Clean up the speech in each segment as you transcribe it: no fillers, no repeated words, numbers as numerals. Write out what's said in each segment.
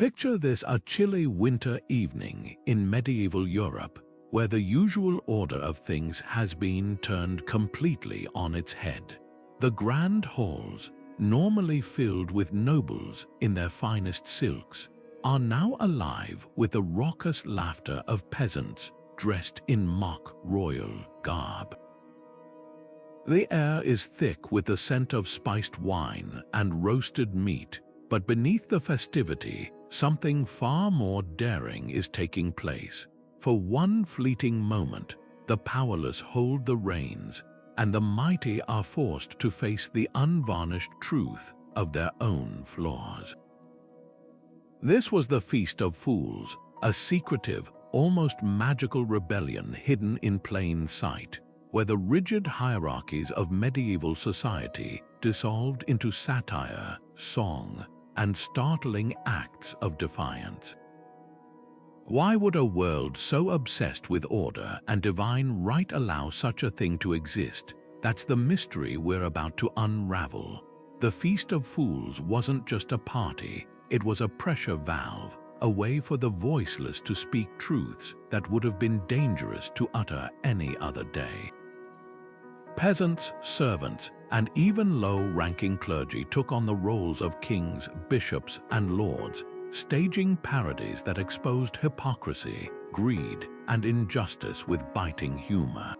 Picture this: a chilly winter evening in medieval Europe, where the usual order of things has been turned completely on its head. The grand halls, normally filled with nobles in their finest silks, are now alive with the raucous laughter of peasants dressed in mock royal garb. The air is thick with the scent of spiced wine and roasted meat, but beneath the festivity, something far more daring is taking place. For one fleeting moment, the powerless hold the reins, and the mighty are forced to face the unvarnished truth of their own flaws. This was the Feast of Fools, a secretive, almost magical rebellion hidden in plain sight, where the rigid hierarchies of medieval society dissolved into satire, song, and startling acts of defiance. Why would a world so obsessed with order and divine right allow such a thing to exist? That's the mystery we're about to unravel. The Feast of Fools wasn't just a party, it was a pressure valve, a way for the voiceless to speak truths that would have been dangerous to utter any other day. Peasants, servants, and even low-ranking clergy took on the roles of kings, bishops, and lords, staging parodies that exposed hypocrisy, greed, and injustice with biting humor.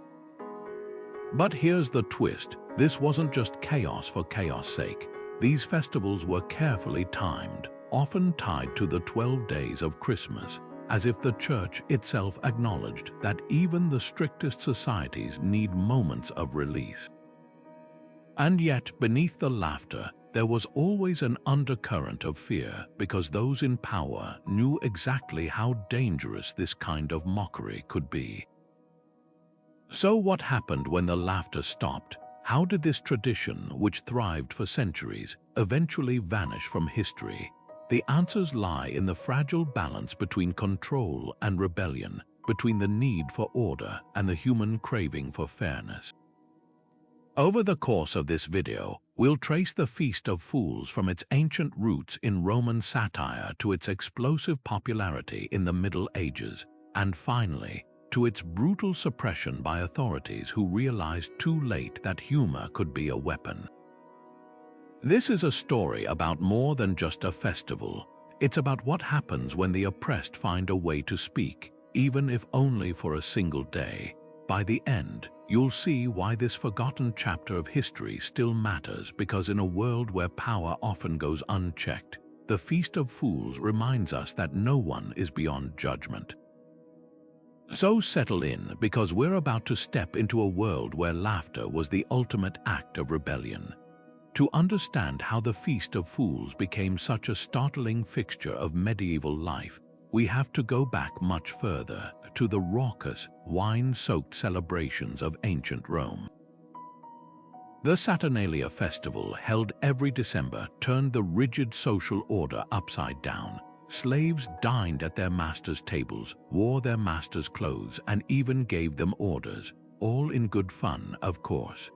But here's the twist: this wasn't just chaos for chaos' sake. These festivals were carefully timed, often tied to the 12 days of Christmas, as if the church itself acknowledged that even the strictest societies need moments of release. And yet, beneath the laughter, there was always an undercurrent of fear, because those in power knew exactly how dangerous this kind of mockery could be. So what happened when the laughter stopped? How did this tradition, which thrived for centuries, eventually vanish from history? The answers lie in the fragile balance between control and rebellion, between the need for order and the human craving for fairness. Over the course of this video, we'll trace the Feast of Fools from its ancient roots in Roman satire to its explosive popularity in the Middle Ages, and finally, to its brutal suppression by authorities who realized too late that humor could be a weapon. This is a story about more than just a festival. It's about what happens when the oppressed find a way to speak, even if only for a single day. By the end, you'll see why this forgotten chapter of history still matters, because in a world where power often goes unchecked, the Feast of Fools reminds us that no one is beyond judgment. So settle in, because we're about to step into a world where laughter was the ultimate act of rebellion. To understand how the Feast of Fools became such a startling fixture of medieval life, we have to go back much further, to the raucous, wine-soaked celebrations of ancient Rome. The Saturnalia festival, held every December, turned the rigid social order upside down. Slaves dined at their masters' tables, wore their masters' clothes, and even gave them orders, all in good fun, of course.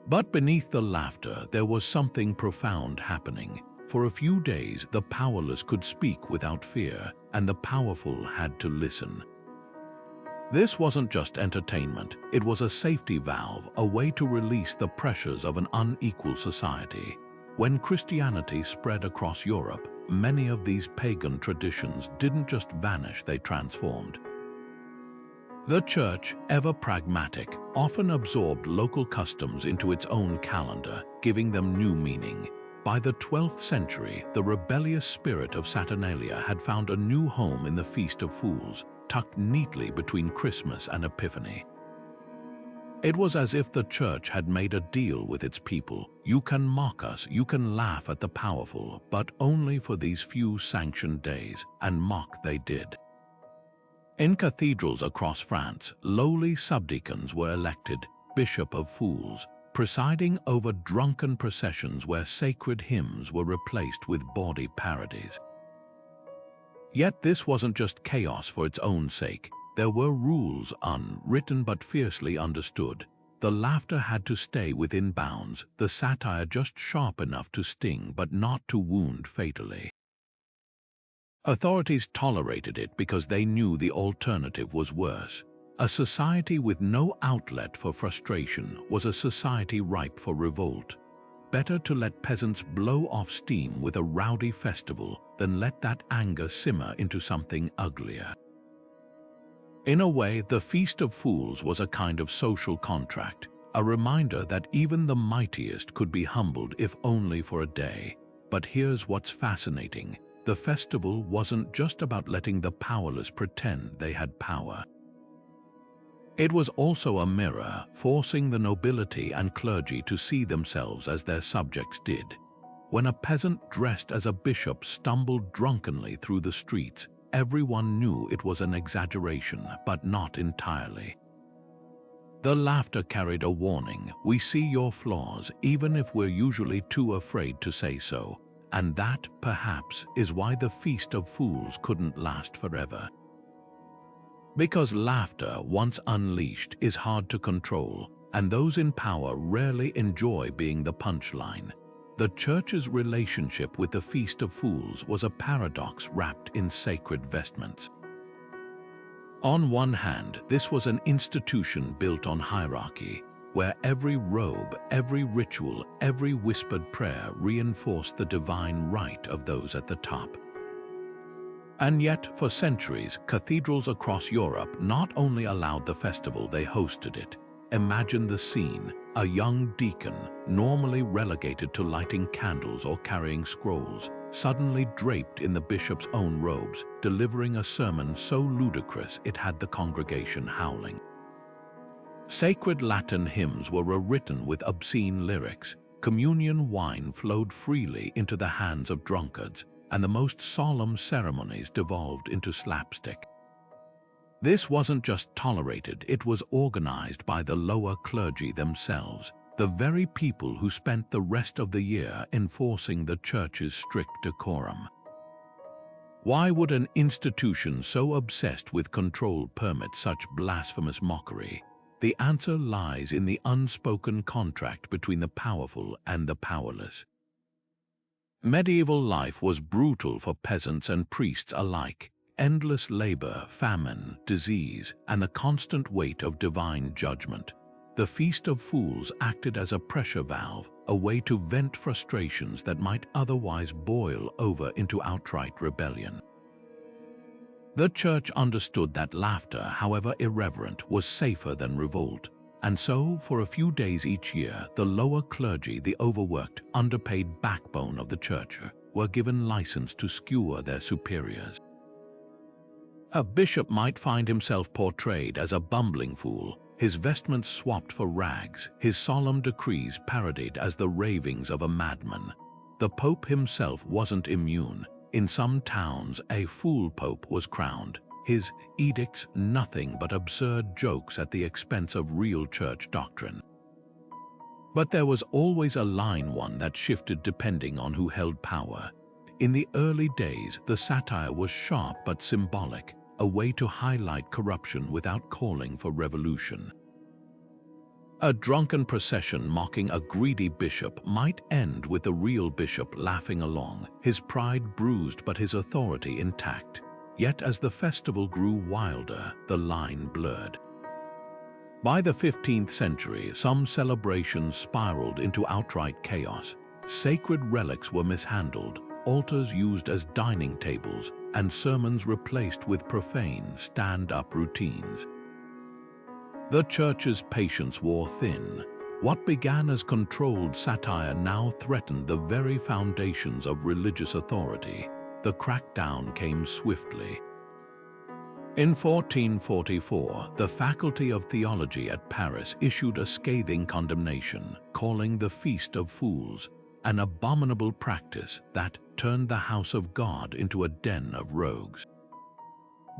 But beneath the laughter, there was something profound happening. For a few days, the powerless could speak without fear, and the powerful had to listen. This wasn't just entertainment, it was a safety valve, a way to release the pressures of an unequal society. When Christianity spread across Europe, many of these pagan traditions didn't just vanish, they transformed. The Church, ever pragmatic, often absorbed local customs into its own calendar, giving them new meaning. By the 12th century, the rebellious spirit of Saturnalia had found a new home in the Feast of Fools, tucked neatly between Christmas and Epiphany. It was as if the Church had made a deal with its people. You can mock us, you can laugh at the powerful, but only for these few sanctioned days, and mock they did. In cathedrals across France, lowly subdeacons were elected Bishop of Fools, presiding over drunken processions where sacred hymns were replaced with bawdy parodies. Yet this wasn't just chaos for its own sake. There were rules, unwritten but fiercely understood. The laughter had to stay within bounds, the satire just sharp enough to sting but not to wound fatally. Authorities tolerated it because they knew the alternative was worse. A society with no outlet for frustration was a society ripe for revolt. Better to let peasants blow off steam with a rowdy festival than let that anger simmer into something uglier. In a way, the Feast of Fools was a kind of social contract, a reminder that even the mightiest could be humbled if only for a day. But here's what's fascinating. The festival wasn't just about letting the powerless pretend they had power. It was also a mirror, forcing the nobility and clergy to see themselves as their subjects did. When a peasant dressed as a bishop stumbled drunkenly through the streets, everyone knew it was an exaggeration, but not entirely. The laughter carried a warning: we see your flaws, even if we're usually too afraid to say so. And that, perhaps, is why the Feast of Fools couldn't last forever. Because laughter, once unleashed, is hard to control, and those in power rarely enjoy being the punchline. The Church's relationship with the Feast of Fools was a paradox wrapped in sacred vestments. On one hand, this was an institution built on hierarchy, where every robe, every ritual, every whispered prayer reinforced the divine right of those at the top. And yet, for centuries, cathedrals across Europe not only allowed the festival, they hosted it. Imagine the scene: a young deacon, normally relegated to lighting candles or carrying scrolls, suddenly draped in the bishop's own robes, delivering a sermon so ludicrous it had the congregation howling. Sacred Latin hymns were written with obscene lyrics, communion wine flowed freely into the hands of drunkards, and the most solemn ceremonies devolved into slapstick. This wasn't just tolerated, it was organized by the lower clergy themselves, the very people who spent the rest of the year enforcing the Church's strict decorum. Why would an institution so obsessed with control permit such blasphemous mockery? The answer lies in the unspoken contract between the powerful and the powerless. Medieval life was brutal for peasants and priests alike. Endless labor, famine, disease, and the constant weight of divine judgment. The Feast of Fools acted as a pressure valve, a way to vent frustrations that might otherwise boil over into outright rebellion. The Church understood that laughter, however irreverent, was safer than revolt, and so, for a few days each year, the lower clergy, the overworked, underpaid backbone of the Church, were given license to skewer their superiors. A bishop might find himself portrayed as a bumbling fool, his vestments swapped for rags, his solemn decrees parodied as the ravings of a madman. The Pope himself wasn't immune. In some towns, a fool pope was crowned, his edicts nothing but absurd jokes at the expense of real church doctrine. But there was always a one that shifted depending on who held power. In the early days, the satire was sharp but symbolic, a way to highlight corruption without calling for revolution. A drunken procession mocking a greedy bishop might end with the real bishop laughing along, his pride bruised but his authority intact. Yet as the festival grew wilder, the line blurred. By the 15th century, some celebrations spiraled into outright chaos. Sacred relics were mishandled, altars used as dining tables, and sermons replaced with profane stand-up routines. The Church's patience wore thin. What began as controlled satire now threatened the very foundations of religious authority. The crackdown came swiftly. In 1444, the Faculty of Theology at Paris issued a scathing condemnation, calling the Feast of Fools an abominable practice that turned the house of God into a den of rogues.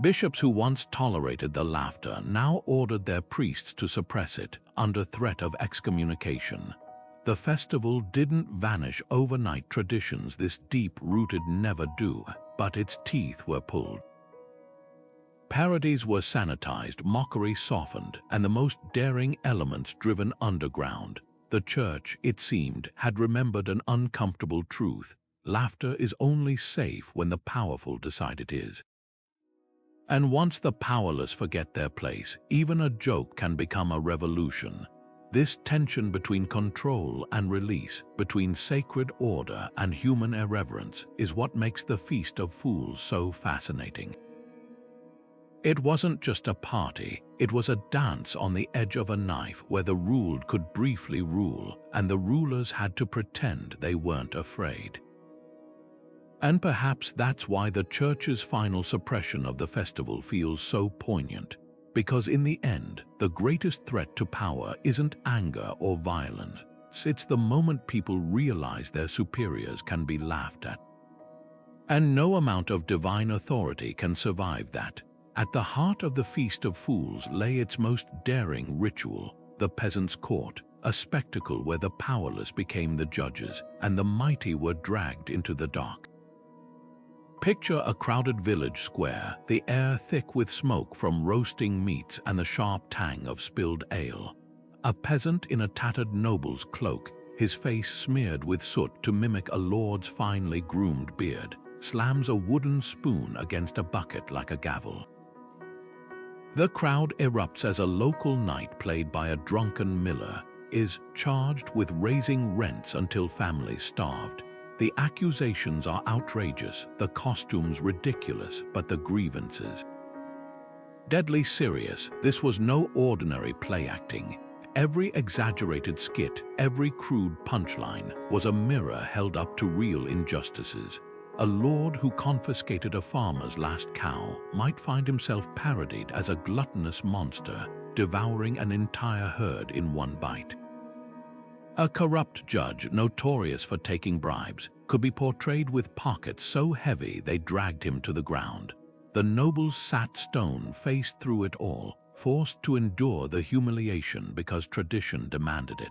Bishops who once tolerated the laughter now ordered their priests to suppress it under threat of excommunication. The festival didn't vanish overnight. Traditions this deep-rooted never do, but its teeth were pulled. Parodies were sanitized, mockery softened, and the most daring elements driven underground. The Church, it seemed, had remembered an uncomfortable truth. laughter is only safe when the powerful decide it is. And once the powerless forget their place, even a joke can become a revolution. This tension between control and release, between sacred order and human irreverence, is what makes the Feast of Fools so fascinating. It wasn't just a party, it was a dance on the edge of a knife where the ruled could briefly rule, and the rulers had to pretend they weren't afraid. And perhaps that's why the Church's final suppression of the festival feels so poignant, because in the end, the greatest threat to power isn't anger or violence. It's the moment people realize their superiors can be laughed at. And no amount of divine authority can survive that. At the heart of the Feast of Fools lay its most daring ritual, the Peasants' Court, a spectacle where the powerless became the judges and the mighty were dragged into the dock. Picture a crowded village square, the air thick with smoke from roasting meats and the sharp tang of spilled ale. A peasant in a tattered noble's cloak, his face smeared with soot to mimic a lord's finely groomed beard, slams a wooden spoon against a bucket like a gavel. The crowd erupts as a local knight played by a drunken miller is charged with raising rents until families starved. The accusations are outrageous, the costumes ridiculous, but the grievances deadly serious. This was no ordinary play acting. Every exaggerated skit, every crude punchline was a mirror held up to real injustices. A lord who confiscated a farmer's last cow might find himself parodied as a gluttonous monster, devouring an entire herd in one bite. A corrupt judge, notorious for taking bribes, could be portrayed with pockets so heavy they dragged him to the ground. The nobles sat stone-faced through it all, forced to endure the humiliation because tradition demanded it.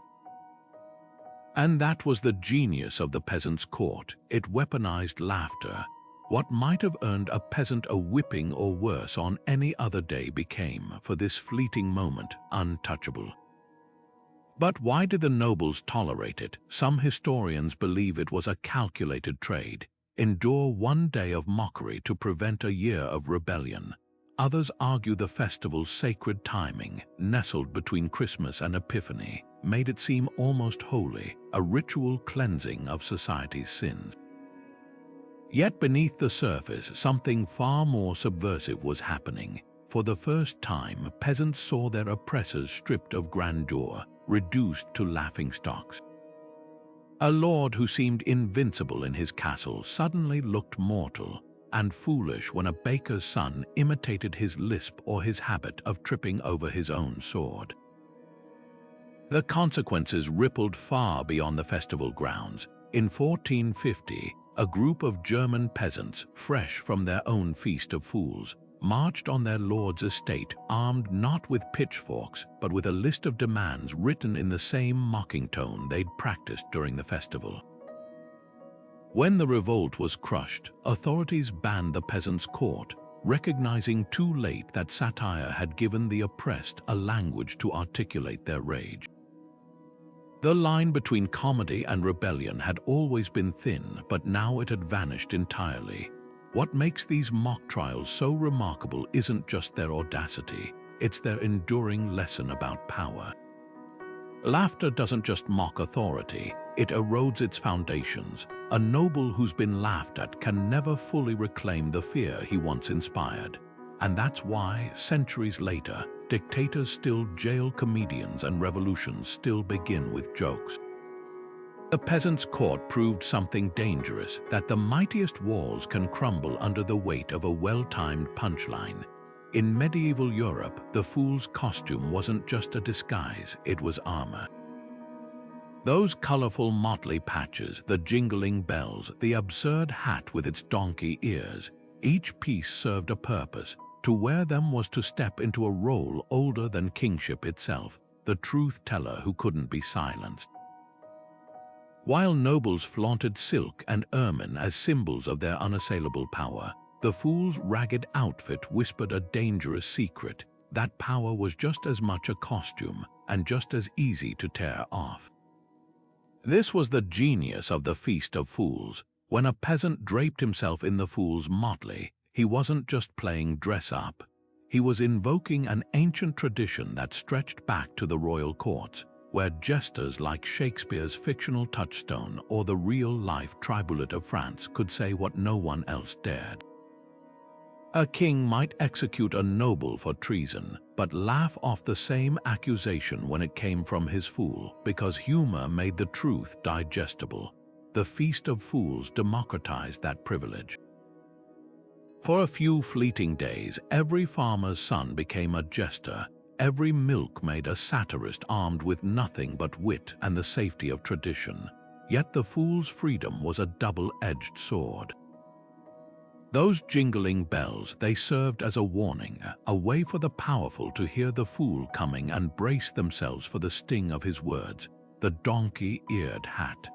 And that was the genius of the Peasants' Court. It weaponized laughter. What might have earned a peasant a whipping or worse on any other day became, for this fleeting moment, untouchable. But why did the nobles tolerate it? Some historians believe it was a calculated trade. Endure one day of mockery to prevent a year of rebellion. Others argue the festival's sacred timing, nestled between Christmas and Epiphany, made it seem almost holy, a ritual cleansing of society's sins. Yet beneath the surface, something far more subversive was happening. For the first time, peasants saw their oppressors stripped of grandeur, reduced to laughingstocks. A lord who seemed invincible in his castle suddenly looked mortal and foolish when a baker's son imitated his lisp or his habit of tripping over his own sword. The consequences rippled far beyond the festival grounds. In 1450, a group of German peasants, fresh from their own Feast of Fools, marched on their lord's estate, armed not with pitchforks, but with a list of demands written in the same mocking tone they'd practiced during the festival. When the revolt was crushed, authorities banned the Peasants' Court, recognizing too late that satire had given the oppressed a language to articulate their rage. The line between comedy and rebellion had always been thin, but now it had vanished entirely. What makes these mock trials so remarkable isn't just their audacity, it's their enduring lesson about power. Laughter doesn't just mock authority, it erodes its foundations. A noble who's been laughed at can never fully reclaim the fear he once inspired. And that's why, centuries later, dictators still jail comedians and revolutions still begin with jokes. The Peasants' Court proved something dangerous, that the mightiest walls can crumble under the weight of a well-timed punchline. In medieval Europe, the fool's costume wasn't just a disguise, it was armor. Those colorful motley patches, the jingling bells, the absurd hat with its donkey ears, each piece served a purpose. To wear them was to step into a role older than kingship itself, the truth-teller who couldn't be silenced. While nobles flaunted silk and ermine as symbols of their unassailable power, the fool's ragged outfit whispered a dangerous secret. That power was just as much a costume and just as easy to tear off. This was the genius of the Feast of Fools. When a peasant draped himself in the fool's motley, he wasn't just playing dress-up. He was invoking an ancient tradition that stretched back to the royal courts, where jesters like Shakespeare's fictional Touchstone or the real-life Triboulet of France could say what no one else dared. A king might execute a noble for treason, but laugh off the same accusation when it came from his fool, because humor made the truth digestible. The Feast of Fools democratized that privilege. For a few fleeting days, every farmer's son became a jester, every milkmaid a satirist armed with nothing but wit and the safety of tradition. Yet the fool's freedom was a double-edged sword. Those jingling bells, they served as a warning, a way for the powerful to hear the fool coming and brace themselves for the sting of his words, the donkey-eared hat.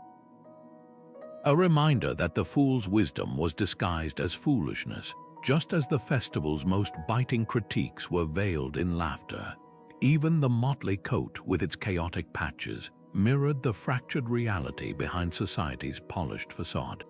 A reminder that the fool's wisdom was disguised as foolishness, just as the festival's most biting critiques were veiled in laughter. Even the motley coat, with its chaotic patches, mirrored the fractured reality behind society's polished facade.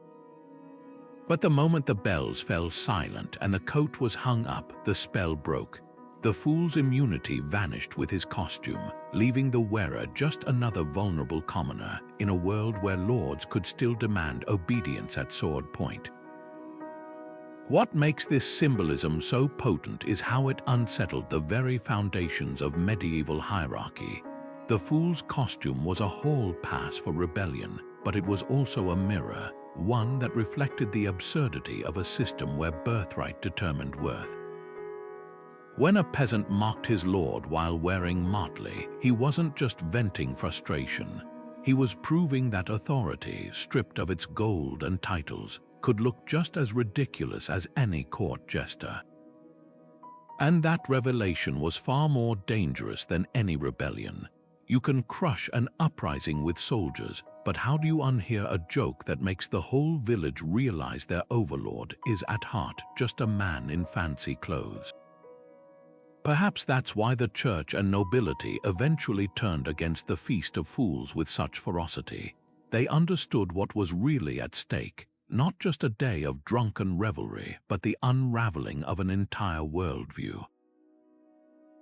But the moment the bells fell silent and the coat was hung up, the spell broke. The fool's immunity vanished with his costume, leaving the wearer just another vulnerable commoner in a world where lords could still demand obedience at sword point. What makes this symbolism so potent is how it unsettled the very foundations of medieval hierarchy. The fool's costume was a hall pass for rebellion, but it was also a mirror, one that reflected the absurdity of a system where birthright determined worth. When a peasant mocked his lord while wearing motley, he wasn't just venting frustration. He was proving that authority, stripped of its gold and titles, could look just as ridiculous as any court jester. And that revelation was far more dangerous than any rebellion. You can crush an uprising with soldiers, but how do you unhear a joke that makes the whole village realize their overlord is at heart just a man in fancy clothes? Perhaps that's why the church and nobility eventually turned against the Feast of Fools with such ferocity. They understood what was really at stake, not just a day of drunken revelry, but the unraveling of an entire worldview.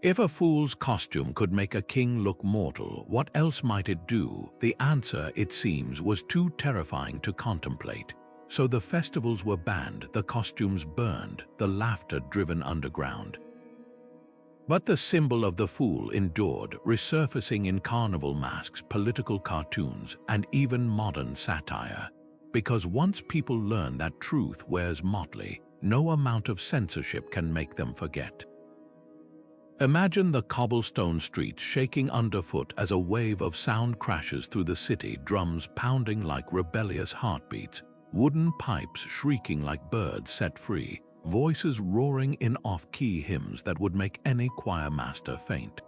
If a fool's costume could make a king look mortal, what else might it do? The answer, it seems, was too terrifying to contemplate. So the festivals were banned, the costumes burned, the laughter driven underground. But the symbol of the fool endured, resurfacing in carnival masks, political cartoons, and even modern satire. Because once people learn that truth wears motley, no amount of censorship can make them forget. Imagine the cobblestone streets shaking underfoot as a wave of sound crashes through the city, drums pounding like rebellious heartbeats, wooden pipes shrieking like birds set free, voices roaring in off-key hymns that would make any choir master faint.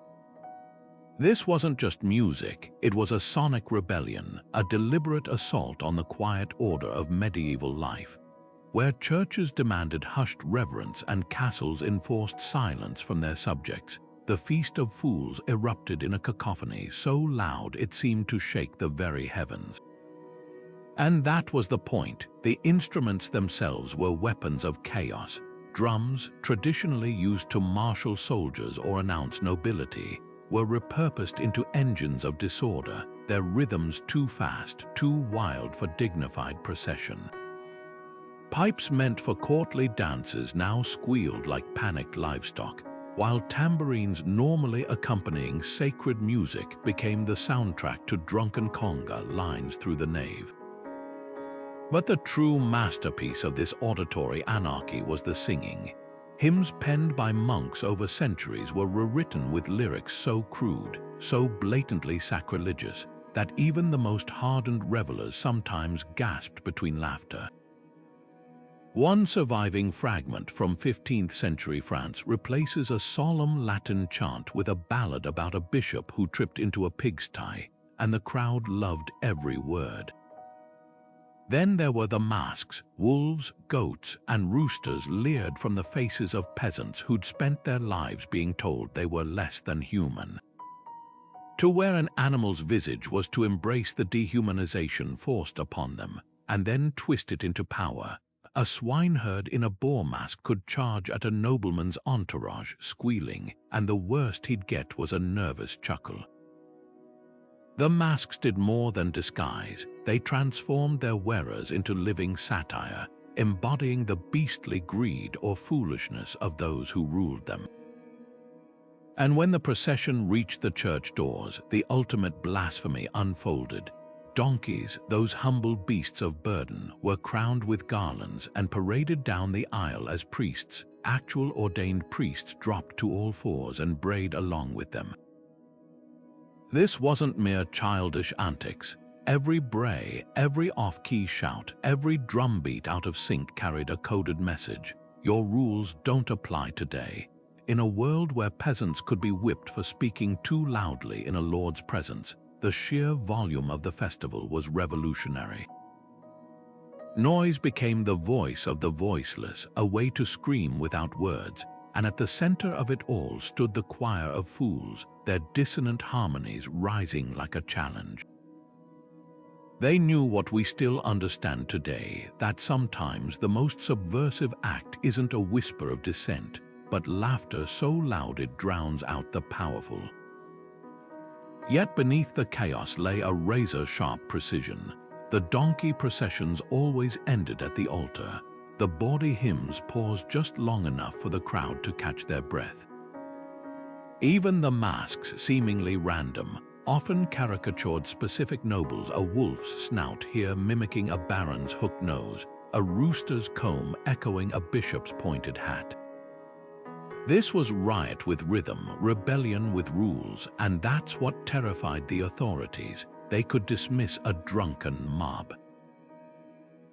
This wasn't just music, it was a sonic rebellion, a deliberate assault on the quiet order of medieval life. Where churches demanded hushed reverence and castles enforced silence from their subjects, the Feast of Fools erupted in a cacophony so loud it seemed to shake the very heavens. And that was the point. The instruments themselves were weapons of chaos. Drums, traditionally used to marshal soldiers or announce nobility, were repurposed into engines of disorder, their rhythms too fast, too wild for dignified procession. Pipes meant for courtly dances now squealed like panicked livestock, while tambourines normally accompanying sacred music became the soundtrack to drunken conga lines through the nave. But the true masterpiece of this auditory anarchy was the singing. Hymns penned by monks over centuries were rewritten with lyrics so crude, so blatantly sacrilegious, that even the most hardened revelers sometimes gasped between laughter. One surviving fragment from 15th century France replaces a solemn Latin chant with a ballad about a bishop who tripped into a pigsty, and the crowd loved every word. Then there were the masks. Wolves, goats, and roosters leered from the faces of peasants who'd spent their lives being told they were less than human. To wear an animal's visage was to embrace the dehumanization forced upon them. and then twist it into power. A swineherd in a boar mask could charge at a nobleman's entourage, squealing, and the worst he'd get was a nervous chuckle. The masks did more than disguise. They transformed their wearers into living satire, embodying the beastly greed or foolishness of those who ruled them. And when the procession reached the church doors, the ultimate blasphemy unfolded. Donkeys, those humble beasts of burden, were crowned with garlands and paraded down the aisle as priests. Actual ordained priests dropped to all fours and brayed along with them. This wasn't mere childish antics. Every bray, every off-key shout, every drumbeat out of sync carried a coded message. Your rules don't apply today. In a world where peasants could be whipped for speaking too loudly in a lord's presence, the sheer volume of the festival was revolutionary. Noise became the voice of the voiceless, a way to scream without words, and at the center of it all stood the choir of fools, their dissonant harmonies rising like a challenge. They knew what we still understand today, that sometimes the most subversive act isn't a whisper of dissent, but laughter so loud it drowns out the powerful. Yet beneath the chaos lay a razor-sharp precision. The donkey processions always ended at the altar. The bawdy hymns paused just long enough for the crowd to catch their breath. Even the masks, seemingly random, often caricatured specific nobles, a wolf's snout here mimicking a baron's hooked nose, a rooster's comb echoing a bishop's pointed hat. This was riot with rhythm, rebellion with rules, and that's what terrified the authorities. They could dismiss a drunken mob.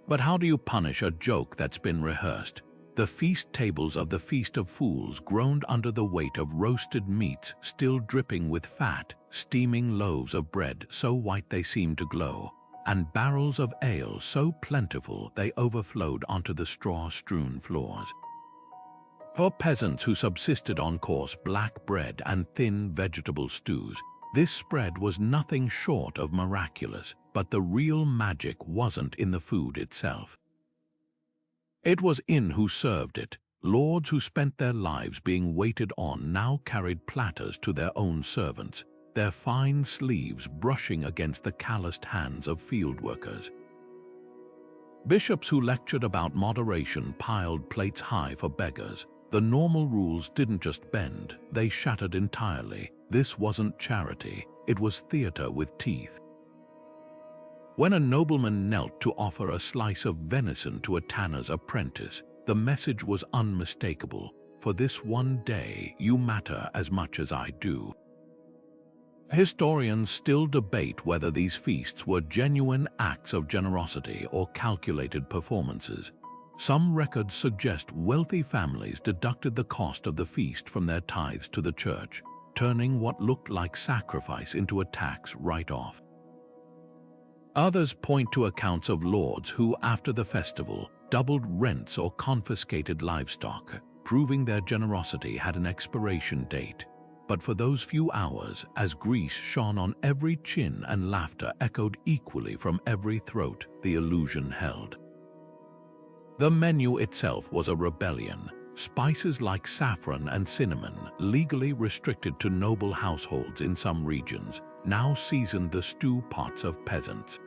But how do you punish a joke that's been rehearsed? The feast tables of the Feast of Fools groaned under the weight of roasted meats still dripping with fat, steaming loaves of bread so white they seemed to glow, and barrels of ale so plentiful they overflowed onto the straw-strewn floors. For peasants who subsisted on coarse black bread and thin vegetable stews, this spread was nothing short of miraculous, but the real magic wasn't in the food itself. It was in who served it. Lords who spent their lives being waited on now carried platters to their own servants, their fine sleeves brushing against the calloused hands of field workers. Bishops who lectured about moderation piled plates high for beggars. The normal rules didn't just bend, they shattered entirely. This wasn't charity, it was theater with teeth. When a nobleman knelt to offer a slice of venison to a tanner's apprentice, the message was unmistakable. For this one day, you matter as much as I do. Historians still debate whether these feasts were genuine acts of generosity or calculated performances. Some records suggest wealthy families deducted the cost of the feast from their tithes to the church, turning what looked like sacrifice into a tax right off. Others point to accounts of lords who, after the festival, doubled rents or confiscated livestock, proving their generosity had an expiration date. But for those few hours, as grease shone on every chin and laughter echoed equally from every throat, the illusion held. The menu itself was a rebellion. Spices like saffron and cinnamon, legally restricted to noble households in some regions, now seasoned the stew pots of peasants.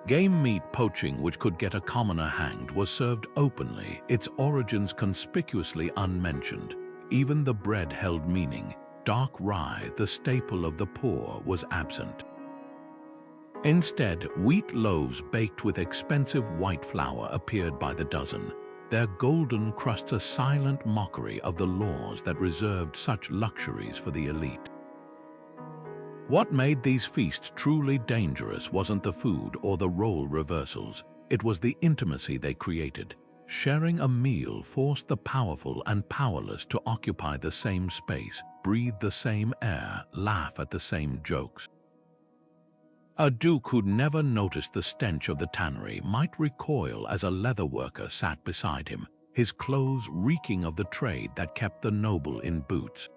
Game meat poaching, which could get a commoner hanged, was served openly, its origins conspicuously unmentioned. Even the bread held meaning. Dark rye, the staple of the poor, was absent. Instead, wheat loaves baked with expensive white flour appeared by the dozen, their golden crusts a silent mockery of the laws that reserved such luxuries for the elite. What made these feasts truly dangerous wasn't the food or the role reversals, it was the intimacy they created. Sharing a meal forced the powerful and powerless to occupy the same space, breathe the same air, laugh at the same jokes. A duke who'd never noticed the stench of the tannery might recoil as a leather worker sat beside him, his clothes reeking of the trade that kept the noble in boots.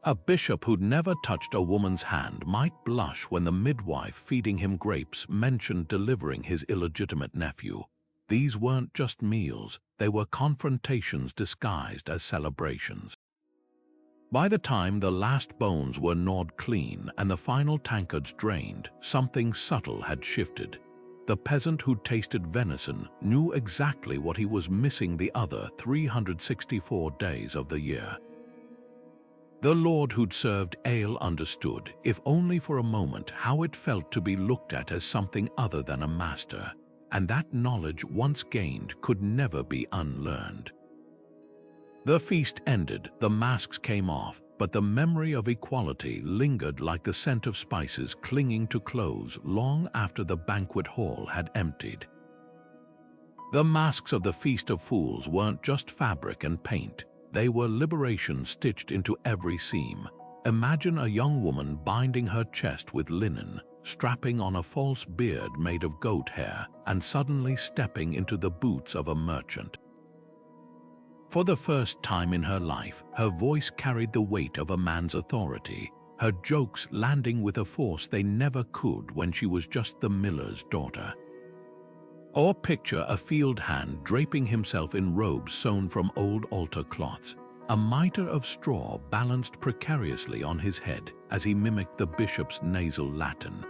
A bishop who'd never touched a woman's hand might blush when the midwife feeding him grapes mentioned delivering his illegitimate nephew. These weren't just meals, they were confrontations disguised as celebrations. By the time the last bones were gnawed clean and the final tankards drained, something subtle had shifted. The peasant who'd tasted venison knew exactly what he was missing the other 364 days of the year. The lord who'd served ale understood, if only for a moment, how it felt to be looked at as something other than a master, and that knowledge once gained could never be unlearned. The feast ended, the masks came off, but the memory of equality lingered like the scent of spices clinging to clothes long after the banquet hall had emptied. The masks of the Feast of Fools weren't just fabric and paint, they were liberation stitched into every seam. Imagine a young woman binding her chest with linen, strapping on a false beard made of goat hair, and suddenly stepping into the boots of a merchant. For the first time in her life, her voice carried the weight of a man's authority, her jokes landing with a force they never could when she was just the miller's daughter. Or picture a field hand draping himself in robes sewn from old altar cloths, a mitre of straw balanced precariously on his head as he mimicked the bishop's nasal Latin.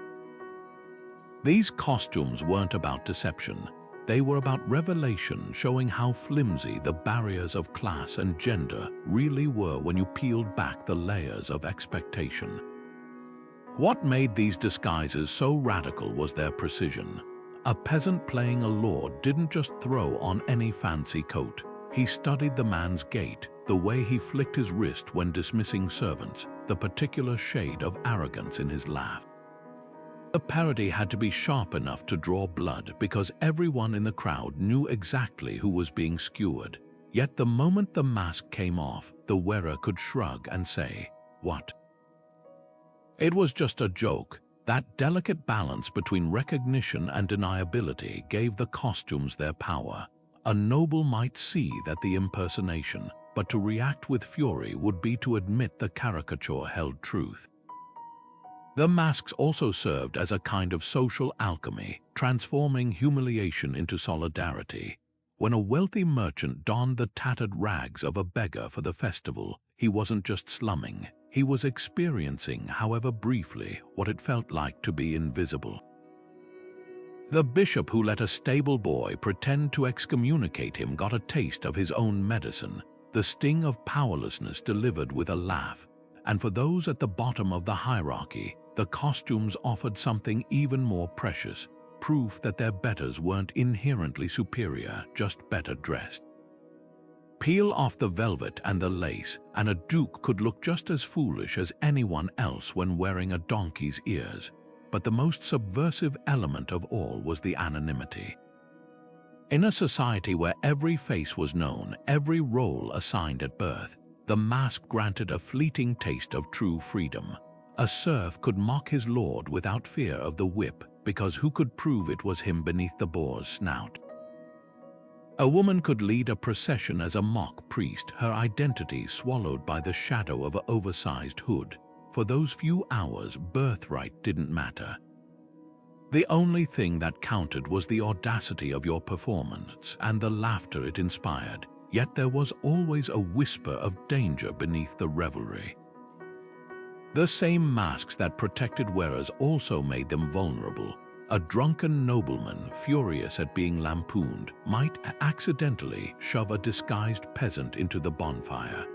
These costumes weren't about deception. They were about revelation, showing how flimsy the barriers of class and gender really were when you peeled back the layers of expectation. What made these disguises so radical was their precision. A peasant playing a lord didn't just throw on any fancy coat. He studied the man's gait, the way he flicked his wrist when dismissing servants, the particular shade of arrogance in his laugh. The parody had to be sharp enough to draw blood because everyone in the crowd knew exactly who was being skewered. Yet the moment the mask came off, the wearer could shrug and say, "What?" It was just a joke. That delicate balance between recognition and deniability gave the costumes their power. A noble might see that the impersonation, but to react with fury would be to admit the caricature held truth. The masks also served as a kind of social alchemy, transforming humiliation into solidarity. When a wealthy merchant donned the tattered rags of a beggar for the festival, he wasn't just slumming, he was experiencing, however briefly, what it felt like to be invisible. The bishop who let a stable boy pretend to excommunicate him got a taste of his own medicine, the sting of powerlessness delivered with a laugh. And for those at the bottom of the hierarchy, the costumes offered something even more precious, proof that their betters weren't inherently superior, just better dressed. Peel off the velvet and the lace, and a duke could look just as foolish as anyone else when wearing a donkey's ears. But the most subversive element of all was the anonymity. In a society where every face was known, every role assigned at birth, the mask granted a fleeting taste of true freedom. A serf could mock his lord without fear of the whip, because who could prove it was him beneath the boar's snout? A woman could lead a procession as a mock priest, her identity swallowed by the shadow of an oversized hood. For those few hours, birthright didn't matter. The only thing that counted was the audacity of your performance and the laughter it inspired, yet there was always a whisper of danger beneath the revelry. The same masks that protected wearers also made them vulnerable. A drunken nobleman, furious at being lampooned, might accidentally shove a disguised peasant into the bonfire.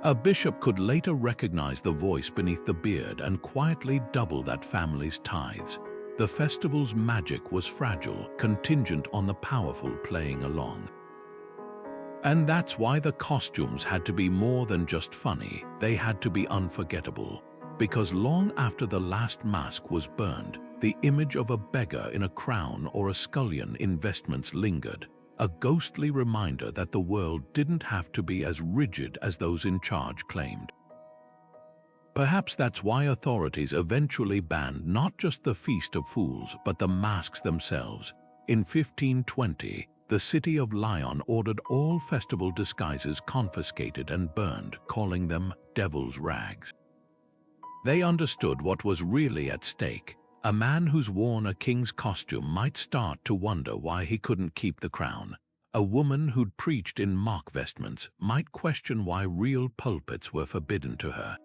A bishop could later recognize the voice beneath the beard and quietly double that family's tithes. The festival's magic was fragile, contingent on the powerful playing along. And that's why the costumes had to be more than just funny, they had to be unforgettable. Because long after the last mask was burned, the image of a beggar in a crown or a scullion in vestments lingered, a ghostly reminder that the world didn't have to be as rigid as those in charge claimed. Perhaps that's why authorities eventually banned not just the Feast of Fools, but the masks themselves. In 1520, the city of Lyon ordered all festival disguises confiscated and burned, calling them devil's rags. They understood what was really at stake. A man who's worn a king's costume might start to wonder why he couldn't keep the crown. A woman who'd preached in mock vestments might question why real pulpits were forbidden to her.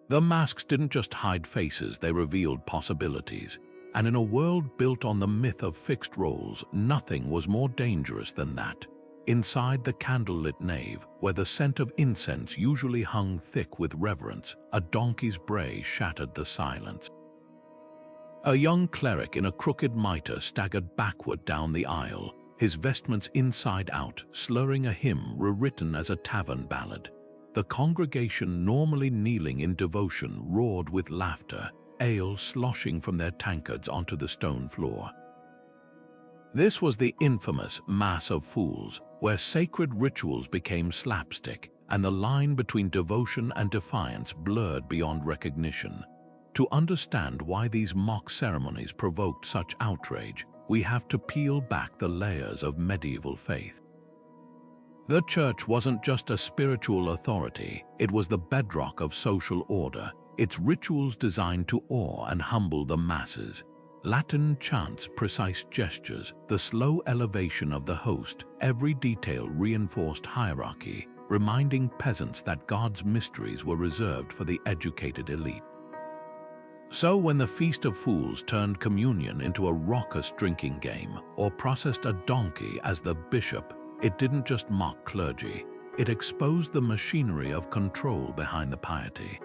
The masks didn't just hide faces, they revealed possibilities. And in a world built on the myth of fixed roles, nothing was more dangerous than that. Inside the candlelit nave, where the scent of incense usually hung thick with reverence, a donkey's bray shattered the silence. A young cleric in a crooked mitre staggered backward down the aisle, his vestments inside out, slurring a hymn rewritten as a tavern ballad. The congregation, normally kneeling in devotion, roared with laughter, ale sloshing from their tankards onto the stone floor. This was the infamous Mass of Fools, where sacred rituals became slapstick and the line between devotion and defiance blurred beyond recognition. To understand why these mock ceremonies provoked such outrage, we have to peel back the layers of medieval faith. The church wasn't just a spiritual authority, it was the bedrock of social order, its rituals designed to awe and humble the masses. Latin chants, precise gestures, the slow elevation of the host, every detail reinforced hierarchy, reminding peasants that God's mysteries were reserved for the educated elite. So when the Feast of Fools turned communion into a raucous drinking game or processed a donkey as the bishop, it didn't just mock clergy, it exposed the machinery of control behind the piety.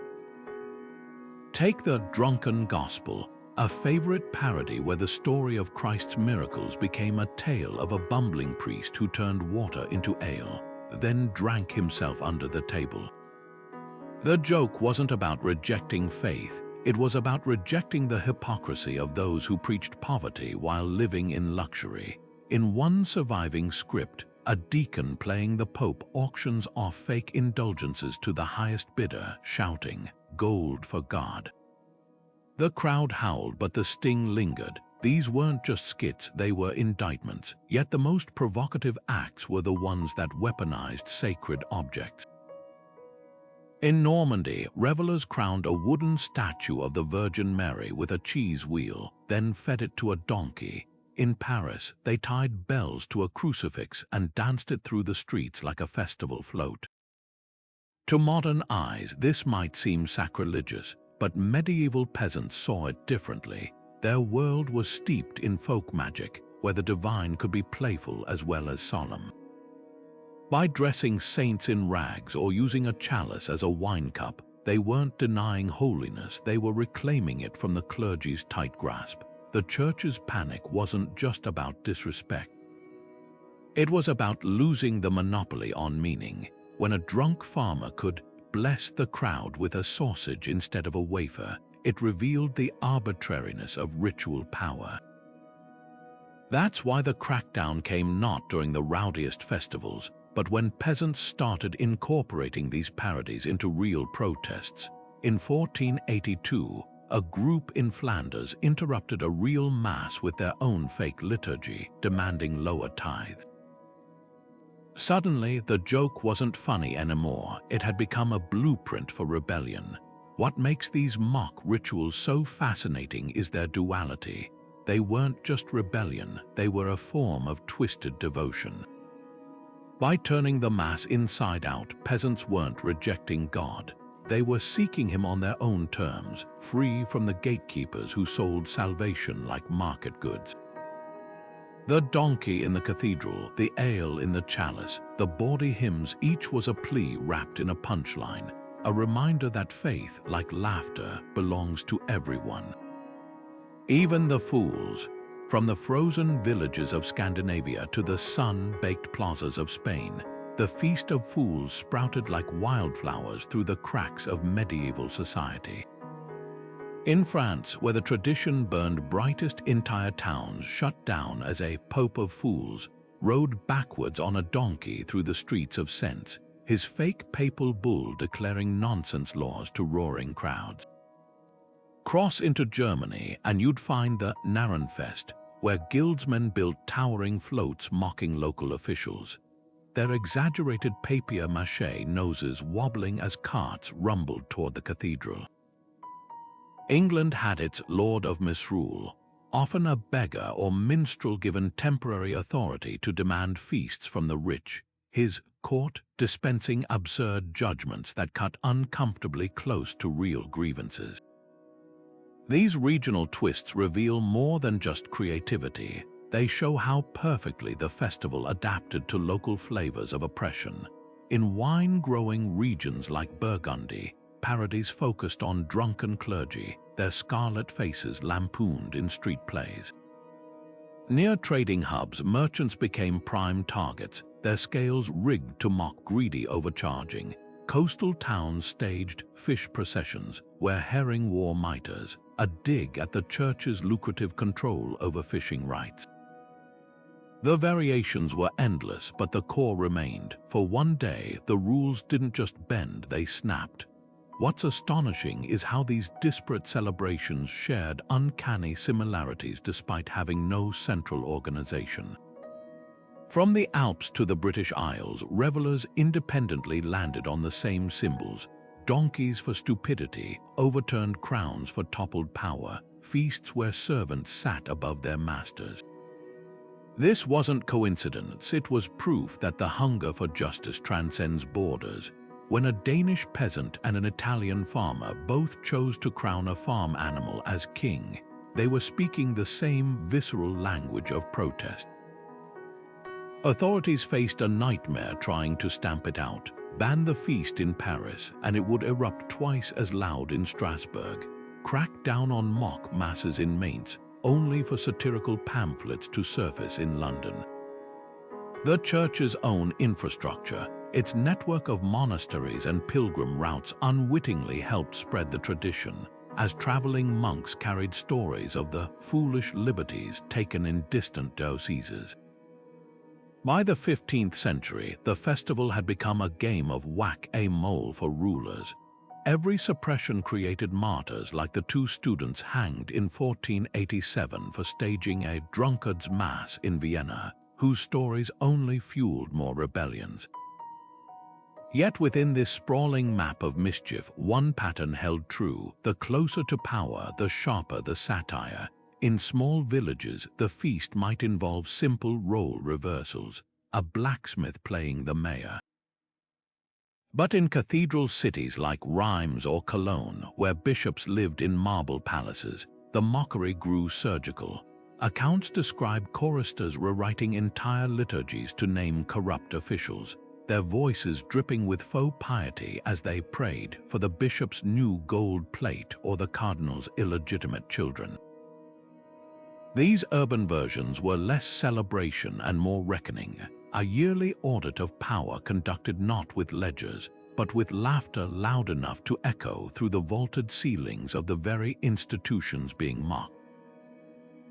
Take the drunken gospel, a favorite parody where the story of Christ's miracles became a tale of a bumbling priest who turned water into ale, then drank himself under the table. The joke wasn't about rejecting faith, it was about rejecting the hypocrisy of those who preached poverty while living in luxury. In one surviving script, a deacon playing the Pope auctions off fake indulgences to the highest bidder, shouting, "Gold for God." The crowd howled, but the sting lingered. These weren't just skits, they were indictments. Yet the most provocative acts were the ones that weaponized sacred objects. In Normandy, revelers crowned a wooden statue of the Virgin Mary with a cheese wheel, then fed it to a donkey. In Paris, they tied bells to a crucifix and danced it through the streets like a festival float. To modern eyes, this might seem sacrilegious, but medieval peasants saw it differently. Their world was steeped in folk magic, where the divine could be playful as well as solemn. By dressing saints in rags or using a chalice as a wine cup, they weren't denying holiness, they were reclaiming it from the clergy's tight grasp. The church's panic wasn't just about disrespect. It was about losing the monopoly on meaning. When a drunk farmer could bless the crowd with a sausage instead of a wafer, it revealed the arbitrariness of ritual power. That's why the crackdown came not during the rowdiest festivals, but when peasants started incorporating these parodies into real protests. In 1482, a group in Flanders interrupted a real mass with their own fake liturgy, demanding lower tithes. Suddenly, the joke wasn't funny anymore, it had become a blueprint for rebellion. What makes these mock rituals so fascinating is their duality. They weren't just rebellion, they were a form of twisted devotion. By turning the Mass inside out, peasants weren't rejecting God. They were seeking Him on their own terms, free from the gatekeepers who sold salvation like market goods. The donkey in the cathedral, the ale in the chalice, the bawdy hymns, each was a plea wrapped in a punchline, a reminder that faith, like laughter, belongs to everyone. Even the fools, from the frozen villages of Scandinavia to the sun-baked plazas of Spain, the Feast of Fools sprouted like wildflowers through the cracks of medieval society. In France, where the tradition burned brightest, entire towns shut down as a Pope of Fools rode backwards on a donkey through the streets of sense, his fake papal bull declaring nonsense laws to roaring crowds. Cross into Germany and you'd find the Narrenfest, where guildsmen built towering floats mocking local officials, their exaggerated papier-mâché noses wobbling as carts rumbled toward the cathedral. England had its Lord of Misrule, often a beggar or minstrel given temporary authority to demand feasts from the rich, his court dispensing absurd judgments that cut uncomfortably close to real grievances. These regional twists reveal more than just creativity. They show how perfectly the festival adapted to local flavors of oppression. In wine-growing regions like Burgundy, parodies focused on drunken clergy, their scarlet faces lampooned in street plays. Near trading hubs, merchants became prime targets, their scales rigged to mock greedy overcharging. Coastal towns staged fish processions where herring wore mitres, a dig at the church's lucrative control over fishing rights. The variations were endless, but the core remained. For one day, the rules didn't just bend, they snapped. What's astonishing is how these disparate celebrations shared uncanny similarities despite having no central organization. From the Alps to the British Isles, revelers independently landed on the same symbols: donkeys for stupidity, overturned crowns for toppled power, feasts where servants sat above their masters. This wasn't coincidence, it was proof that the hunger for justice transcends borders. When a Danish peasant and an Italian farmer both chose to crown a farm animal as king, they were speaking the same visceral language of protest. Authorities faced a nightmare trying to stamp it out. Ban the feast in Paris, and it would erupt twice as loud in Strasbourg. Crack down on mock masses in Mainz, only for satirical pamphlets to surface in London. The church's own infrastructure, its network of monasteries and pilgrim routes, unwittingly helped spread the tradition, as traveling monks carried stories of the foolish liberties taken in distant dioceses. By the 15th century, the festival had become a game of whack-a-mole for rulers. Every suppression created martyrs like the two students hanged in 1487 for staging a drunkard's mass in Vienna, whose stories only fueled more rebellions. Yet within this sprawling map of mischief, one pattern held true: the closer to power, the sharper the satire. In small villages, the feast might involve simple role reversals, a blacksmith playing the mayor. But in cathedral cities like Reims or Cologne, where bishops lived in marble palaces, the mockery grew surgical. Accounts describe choristers rewriting entire liturgies to name corrupt officials, their voices dripping with faux piety as they prayed for the bishop's new gold plate or the cardinal's illegitimate children. These urban versions were less celebration and more reckoning, a yearly audit of power conducted not with ledgers, but with laughter loud enough to echo through the vaulted ceilings of the very institutions being mocked.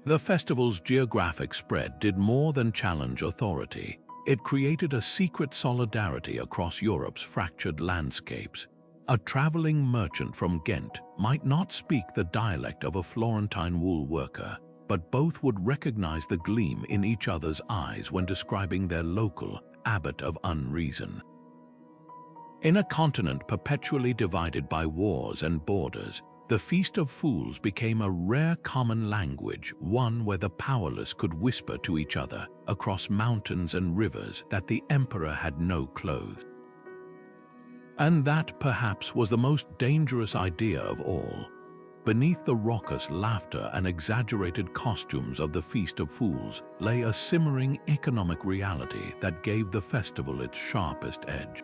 The festival's geographic spread did more than challenge authority. It created a secret solidarity across Europe's fractured landscapes. A traveling merchant from Ghent might not speak the dialect of a Florentine wool worker, but both would recognize the gleam in each other's eyes when describing their local abbot of unreason. In a continent perpetually divided by wars and borders, the Feast of Fools became a rare common language, one where the powerless could whisper to each other across mountains and rivers that the emperor had no clothes. And that, perhaps, was the most dangerous idea of all. Beneath the raucous laughter and exaggerated costumes of the Feast of Fools lay a simmering economic reality that gave the festival its sharpest edge.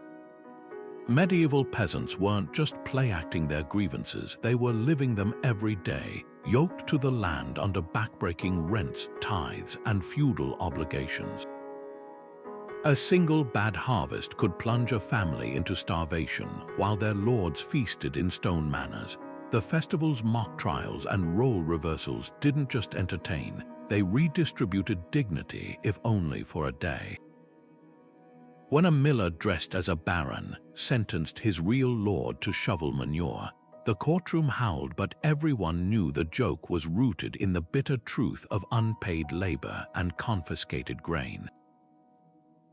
Medieval peasants weren't just play-acting their grievances, they were living them every day, yoked to the land under backbreaking rents, tithes, and feudal obligations. A single bad harvest could plunge a family into starvation, while their lords feasted in stone manors. The festival's mock trials and role reversals didn't just entertain, they redistributed dignity, if only for a day. When a miller dressed as a baron sentenced his real lord to shovel manure, The courtroom howled, but everyone knew the joke was rooted in the bitter truth of unpaid labor and confiscated grain.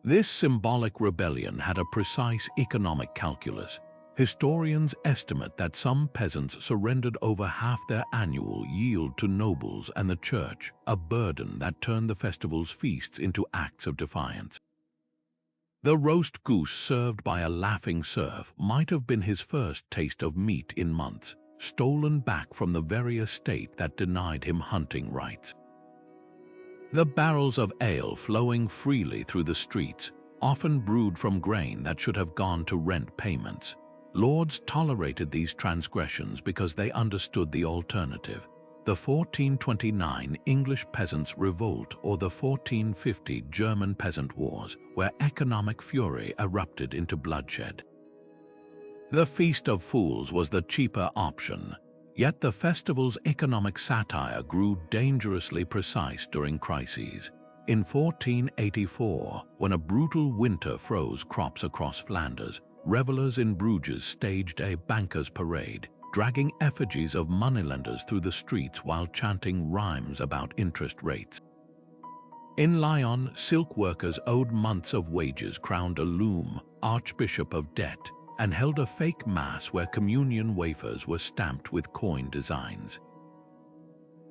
This symbolic rebellion had a precise economic calculus. Historians estimate that some peasants surrendered over half their annual yield to nobles and the church, a burden that turned the festival's feasts into acts of defiance. The roast goose served by a laughing serf might have been his first taste of meat in months, stolen back from the very estate that denied him hunting rights. The barrels of ale flowing freely through the streets, often brewed from grain that should have gone to rent payments. Lords tolerated these transgressions because they understood the alternative: the 1429 English Peasants' Revolt or the 1450 German Peasant Wars, where economic fury erupted into bloodshed. The Feast of Fools was the cheaper option, yet the festival's economic satire grew dangerously precise during crises. In 1484, when a brutal winter froze crops across Flanders, revelers in Bruges staged a bankers' parade, dragging effigies of moneylenders through the streets while chanting rhymes about interest rates. In Lyon, silk workers owed months of wages, crowned a loom, Archbishop of Debt, and held a fake mass where communion wafers were stamped with coin designs.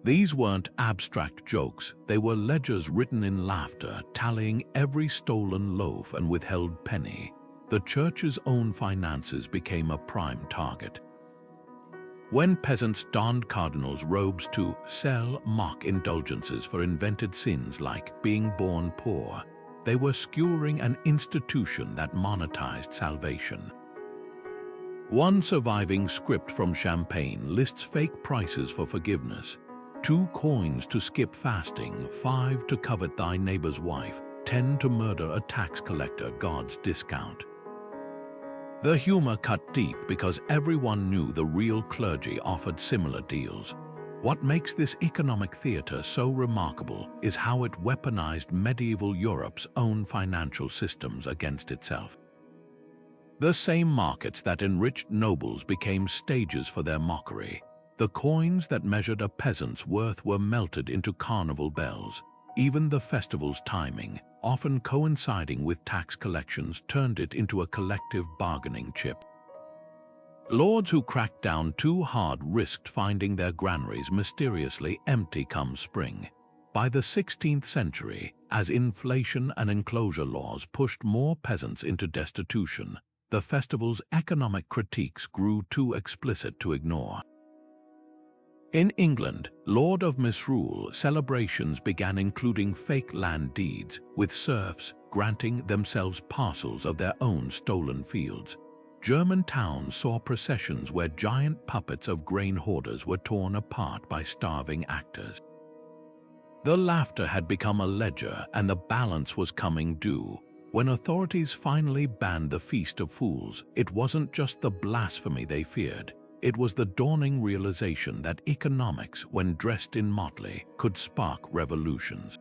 These weren't abstract jokes, they were ledgers written in laughter, tallying every stolen loaf and withheld penny. The church's own finances became a prime target. When peasants donned cardinals' robes to sell mock indulgences for invented sins like being born poor, they were skewering an institution that monetized salvation. One surviving script from Champagne lists fake prices for forgiveness: 2 coins to skip fasting, 5 to covet thy neighbor's wife, 10 to murder a tax collector, God's discount. The humor cut deep because everyone knew the real clergy offered similar deals. What makes this economic theater so remarkable is how it weaponized medieval Europe's own financial systems against itself. The same markets that enriched nobles became stages for their mockery. The coins that measured a peasant's worth were melted into carnival bells. Even the festival's timing, often coinciding with tax collections, turned it into a collective bargaining chip. Lords who cracked down too hard risked finding their granaries mysteriously empty come spring. By the 16th century, as inflation and enclosure laws pushed more peasants into destitution, the festival's economic critiques grew too explicit to ignore. In England, Lord of Misrule celebrations began including fake land deeds, with serfs granting themselves parcels of their own stolen fields. German towns saw processions where giant puppets of grain hoarders were torn apart by starving actors. The laughter had become a ledger, and the balance was coming due. When authorities finally banned the Feast of Fools, it wasn't just the blasphemy they feared. It was the dawning realization that economics, when dressed in motley, could spark revolutions.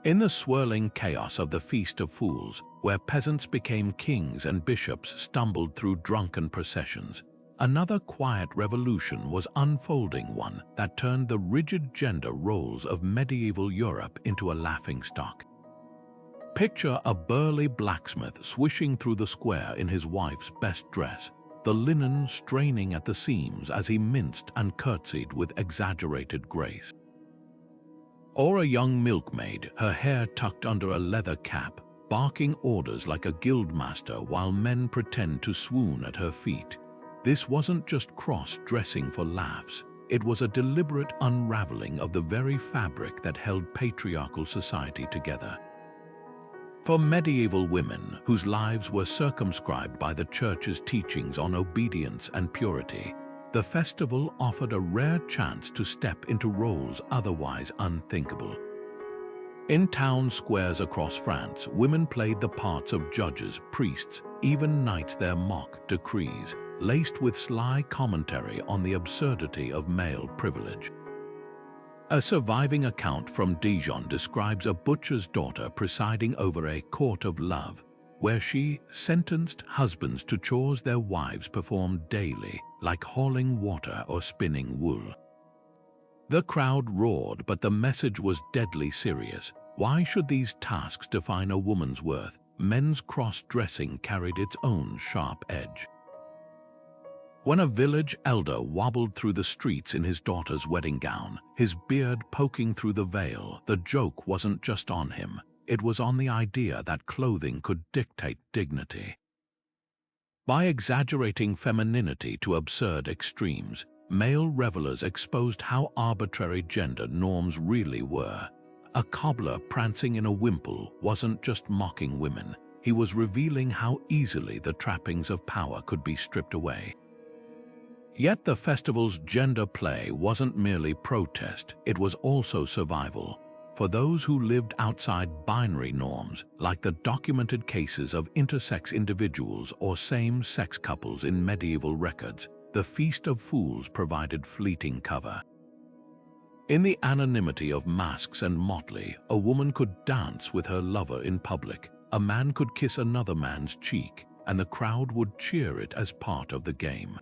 In the swirling chaos of the Feast of Fools, where peasants became kings and bishops stumbled through drunken processions, another quiet revolution was unfolding, one that turned the rigid gender roles of medieval Europe into a laughingstock. Picture a burly blacksmith swishing through the square in his wife's best dress, the linen straining at the seams as he minced and curtsied with exaggerated grace. Or a young milkmaid, her hair tucked under a leather cap, barking orders like a guildmaster while men pretend to swoon at her feet. This wasn't just cross-dressing for laughs. It was a deliberate unraveling of the very fabric that held patriarchal society together. For medieval women, whose lives were circumscribed by the Church's teachings on obedience and purity, the festival offered a rare chance to step into roles otherwise unthinkable. In town squares across France, women played the parts of judges, priests, even knights, their mock decrees, laced with sly commentary on the absurdity of male privilege. A surviving account from Dijon describes a butcher's daughter presiding over a court of love, where she sentenced husbands to chores their wives performed daily, like hauling water or spinning wool. The crowd roared, but the message was deadly serious. Why should these tasks define a woman's worth? Men's cross-dressing carried its own sharp edge. When a village elder wobbled through the streets in his daughter's wedding gown, his beard poking through the veil, the joke wasn't just on him. It was on the idea that clothing could dictate dignity. By exaggerating femininity to absurd extremes, male revelers exposed how arbitrary gender norms really were. A cobbler prancing in a wimple wasn't just mocking women, he was revealing how easily the trappings of power could be stripped away. Yet the festival's gender play wasn't merely protest, it was also survival. For those who lived outside binary norms, like the documented cases of intersex individuals or same-sex couples in medieval records, the Feast of Fools provided fleeting cover. In the anonymity of masks and motley, a woman could dance with her lover in public, a man could kiss another man's cheek, and the crowd would cheer it as part of the game.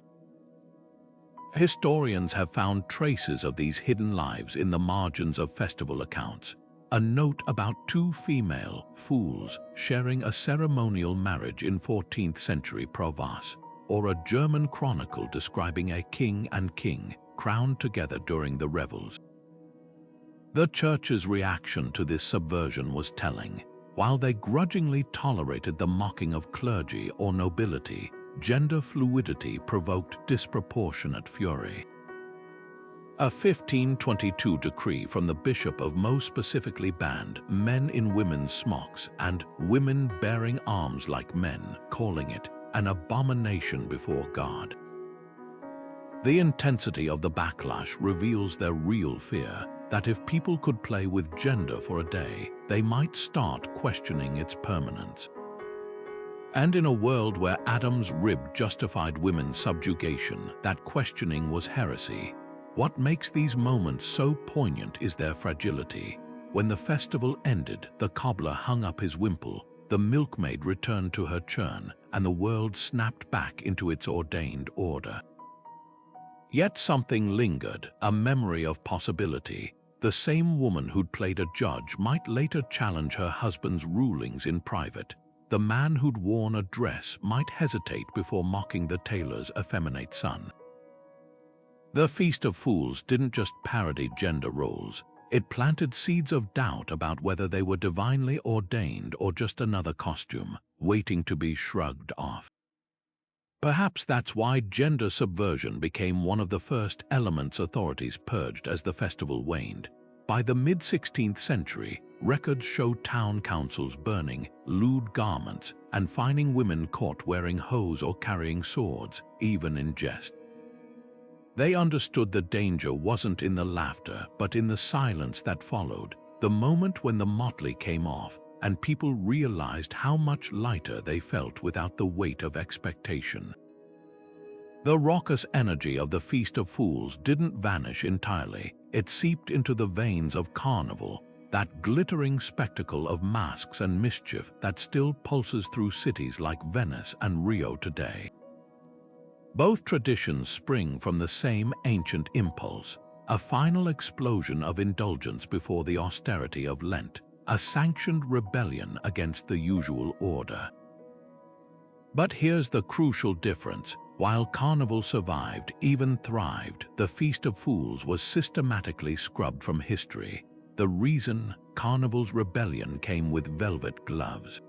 Historians have found traces of these hidden lives in the margins of festival accounts. A note about two female fools sharing a ceremonial marriage in 14th century Provence, or a German chronicle describing a king and king crowned together during the revels. The church's reaction to this subversion was telling. While they grudgingly tolerated the mocking of clergy or nobility, gender fluidity provoked disproportionate fury. A 1522 decree from the Bishop of Meaux specifically banned men in women's smocks and women bearing arms like men, calling it an abomination before God. The intensity of the backlash reveals their real fear that if people could play with gender for a day, they might start questioning its permanence. And in a world where Adam's rib justified women's subjugation, that questioning was heresy. What makes these moments so poignant is their fragility. When the festival ended, the cobbler hung up his wimple, the milkmaid returned to her churn, and the world snapped back into its ordained order. Yet something lingered, a memory of possibility. The same woman who'd played a judge might later challenge her husband's rulings in private. The man who'd worn a dress might hesitate before mocking the tailor's effeminate son. The Feast of Fools didn't just parody gender roles, it planted seeds of doubt about whether they were divinely ordained or just another costume, waiting to be shrugged off. Perhaps that's why gender subversion became one of the first elements authorities purged as the festival waned. By the mid-16th century, records show town councils burning lewd garments and fining women caught wearing hose or carrying swords, even in jest. They understood the danger wasn't in the laughter, but in the silence that followed, the moment when the motley came off and people realized how much lighter they felt without the weight of expectation. The raucous energy of the Feast of Fools didn't vanish entirely. It seeped into the veins of Carnival, that glittering spectacle of masks and mischief that still pulses through cities like Venice and Rio today. Both traditions spring from the same ancient impulse, a final explosion of indulgence before the austerity of Lent, a sanctioned rebellion against the usual order. But here's the crucial difference. While Carnival survived, even thrived, the Feast of Fools was systematically scrubbed from history. The reason? Carnival's rebellion came with velvet gloves.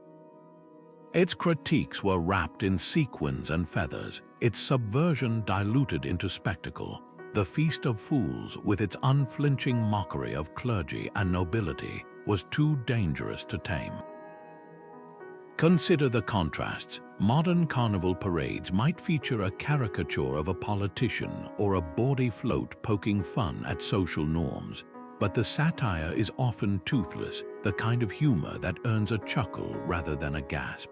Its critiques were wrapped in sequins and feathers, its subversion diluted into spectacle. The Feast of Fools, with its unflinching mockery of clergy and nobility, was too dangerous to tame. Consider the contrasts. Modern carnival parades might feature a caricature of a politician or a bawdy float poking fun at social norms, but the satire is often toothless, the kind of humor that earns a chuckle rather than a gasp.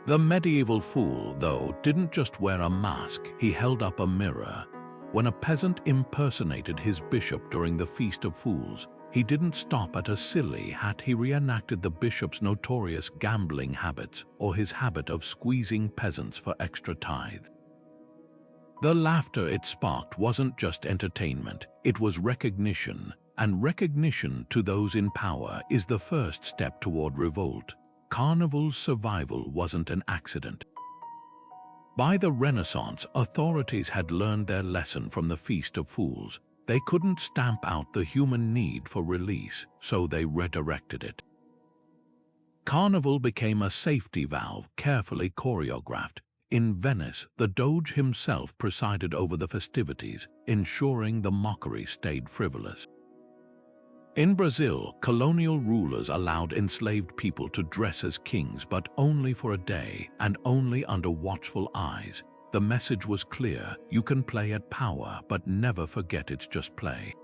The medieval fool, though, didn't just wear a mask, he held up a mirror. When a peasant impersonated his bishop during the Feast of Fools, He didn't stop at a silly hat, he reenacted the bishop's notorious gambling habits or his habit of squeezing peasants for extra tithe. The laughter it sparked wasn't just entertainment, it was recognition, and recognition to those in power is the first step toward revolt. Carnival's survival wasn't an accident. By the Renaissance, authorities had learned their lesson from the Feast of Fools. They couldn't stamp out the human need for release, so they redirected it. Carnival became a safety valve, carefully choreographed. In Venice, the Doge himself presided over the festivities, ensuring the mockery stayed frivolous. In Brazil, colonial rulers allowed enslaved people to dress as kings, but only for a day and only under watchful eyes. The message was clear: you can play at power, but never forget it's just play.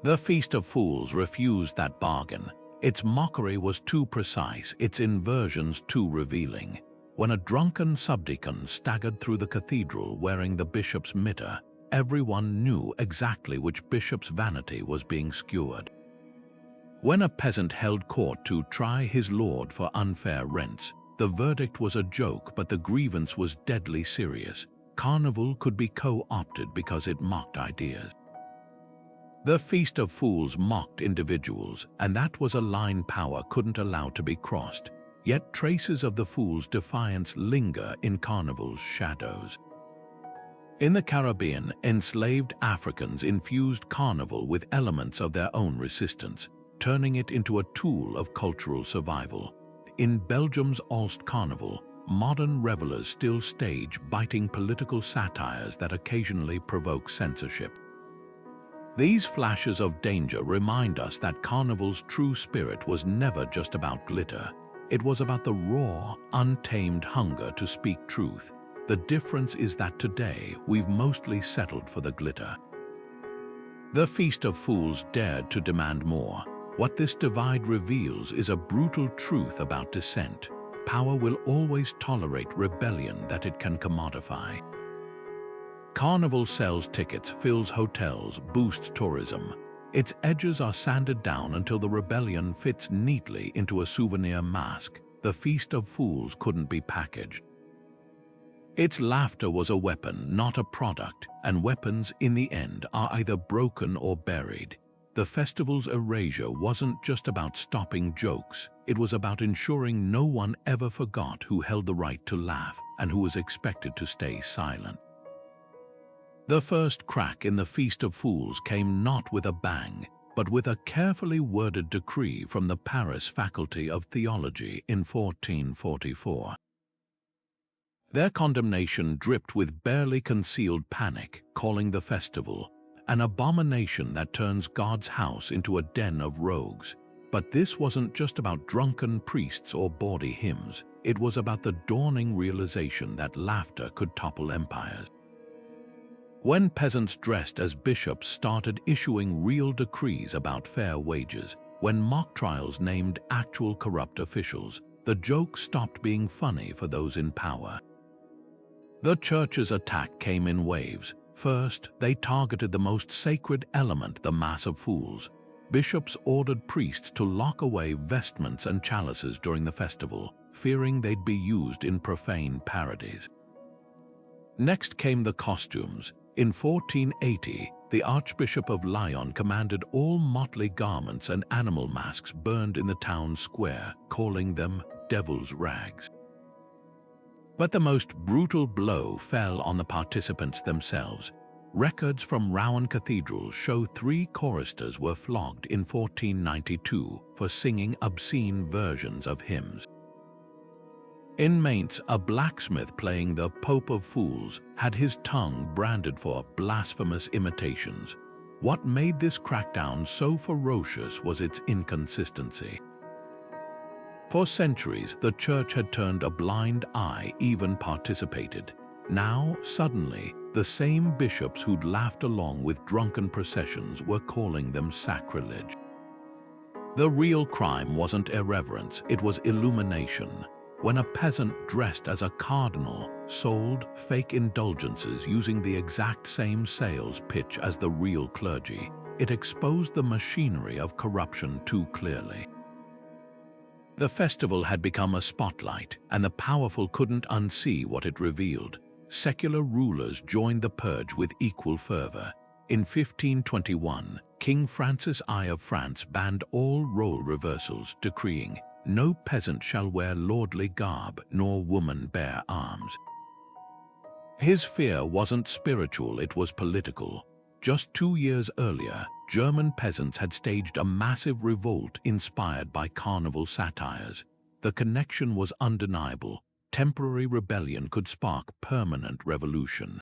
The Feast of Fools refused that bargain. Its mockery was too precise, its inversions too revealing. When a drunken subdeacon staggered through the cathedral wearing the bishop's mitre, everyone knew exactly which bishop's vanity was being skewered. When a peasant held court to try his lord for unfair rents, the verdict was a joke, but the grievance was deadly serious. Carnival could be co-opted because it mocked ideas. The Feast of Fools mocked individuals, and that was a line power couldn't allow to be crossed. Yet traces of the fool's defiance linger in Carnival's shadows. In the Caribbean, enslaved Africans infused Carnival with elements of their own resistance, turning it into a tool of cultural survival. In Belgium's Ulst Carnival, modern revelers still stage biting political satires that occasionally provoke censorship. These flashes of danger remind us that Carnival's true spirit was never just about glitter. It was about the raw, untamed hunger to speak truth. The difference is that today we've mostly settled for the glitter. The Feast of Fools dared to demand more. What this divide reveals is a brutal truth about dissent. Power will always tolerate rebellion that it can commodify. Carnival sells tickets, fills hotels, boosts tourism. Its edges are sanded down until the rebellion fits neatly into a souvenir mask. The Feast of Fools couldn't be packaged. Its laughter was a weapon, not a product, and weapons, in the end, are either broken or buried. The festival's erasure wasn't just about stopping jokes, it was about ensuring no one ever forgot who held the right to laugh and who was expected to stay silent. The first crack in the Feast of Fools came not with a bang, but with a carefully worded decree from the Paris Faculty of Theology in 1444. Their condemnation dripped with barely concealed panic, calling the festival an abomination that turns God's house into a den of rogues. But this wasn't just about drunken priests or bawdy hymns, it was about the dawning realization that laughter could topple empires. When peasants dressed as bishops started issuing real decrees about fair wages, when mock trials named actual corrupt officials, the joke stopped being funny for those in power. The church's attack came in waves. First, they targeted the most sacred element, the Mass of Fools. Bishops ordered priests to lock away vestments and chalices during the festival, fearing they'd be used in profane parodies. Next came the costumes. In 1480, the Archbishop of Lyon commanded all motley garments and animal masks burned in the town square, calling them devil's rags. But the most brutal blow fell on the participants themselves. Records from Rouen Cathedral show 3 choristers were flogged in 1492 for singing obscene versions of hymns. In Mainz, a blacksmith playing the Pope of Fools had his tongue branded for blasphemous imitations. What made this crackdown so ferocious was its inconsistency. For centuries, the church had turned a blind eye, even participated. Now, suddenly, the same bishops who'd laughed along with drunken processions were calling them sacrilege. The real crime wasn't irreverence, it was illumination. When a peasant dressed as a cardinal sold fake indulgences using the exact same sales pitch as the real clergy, it exposed the machinery of corruption too clearly. The festival had become a spotlight, and the powerful couldn't unsee what it revealed. Secular rulers joined the purge with equal fervor. In 1521, King Francis I of France banned all role reversals, decreeing, "No peasant shall wear lordly garb, nor woman bear arms." His fear wasn't spiritual, it was political. Just 2 years earlier, German peasants had staged a massive revolt inspired by Carnival satires. The connection was undeniable. Temporary rebellion could spark permanent revolution.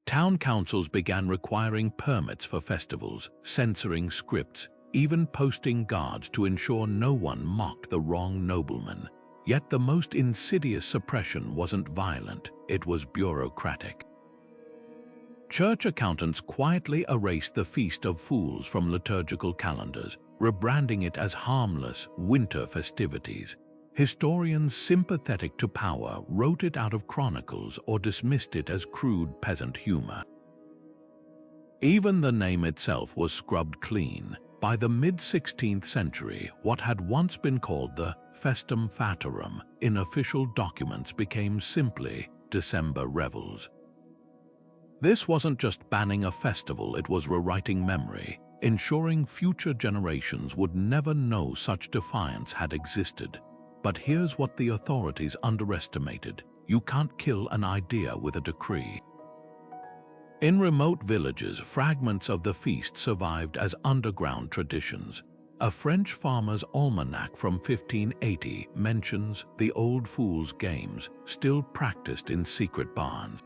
Town councils began requiring permits for festivals, censoring scripts, even posting guards to ensure no one mocked the wrong nobleman. Yet the most insidious suppression wasn't violent, it was bureaucratic. Church accountants quietly erased the Feast of Fools from liturgical calendars, rebranding it as harmless winter festivities. Historians sympathetic to power wrote it out of chronicles or dismissed it as crude peasant humor. Even the name itself was scrubbed clean. By the mid-16th century, what had once been called the Festum Faturum in official documents became simply December Revels. This wasn't just banning a festival, it was rewriting memory, ensuring future generations would never know such defiance had existed. But here's what the authorities underestimated: you can't kill an idea with a decree. In remote villages, fragments of the feast survived as underground traditions. A French farmer's almanac from 1580 mentions the old fool's games, still practiced in secret barns.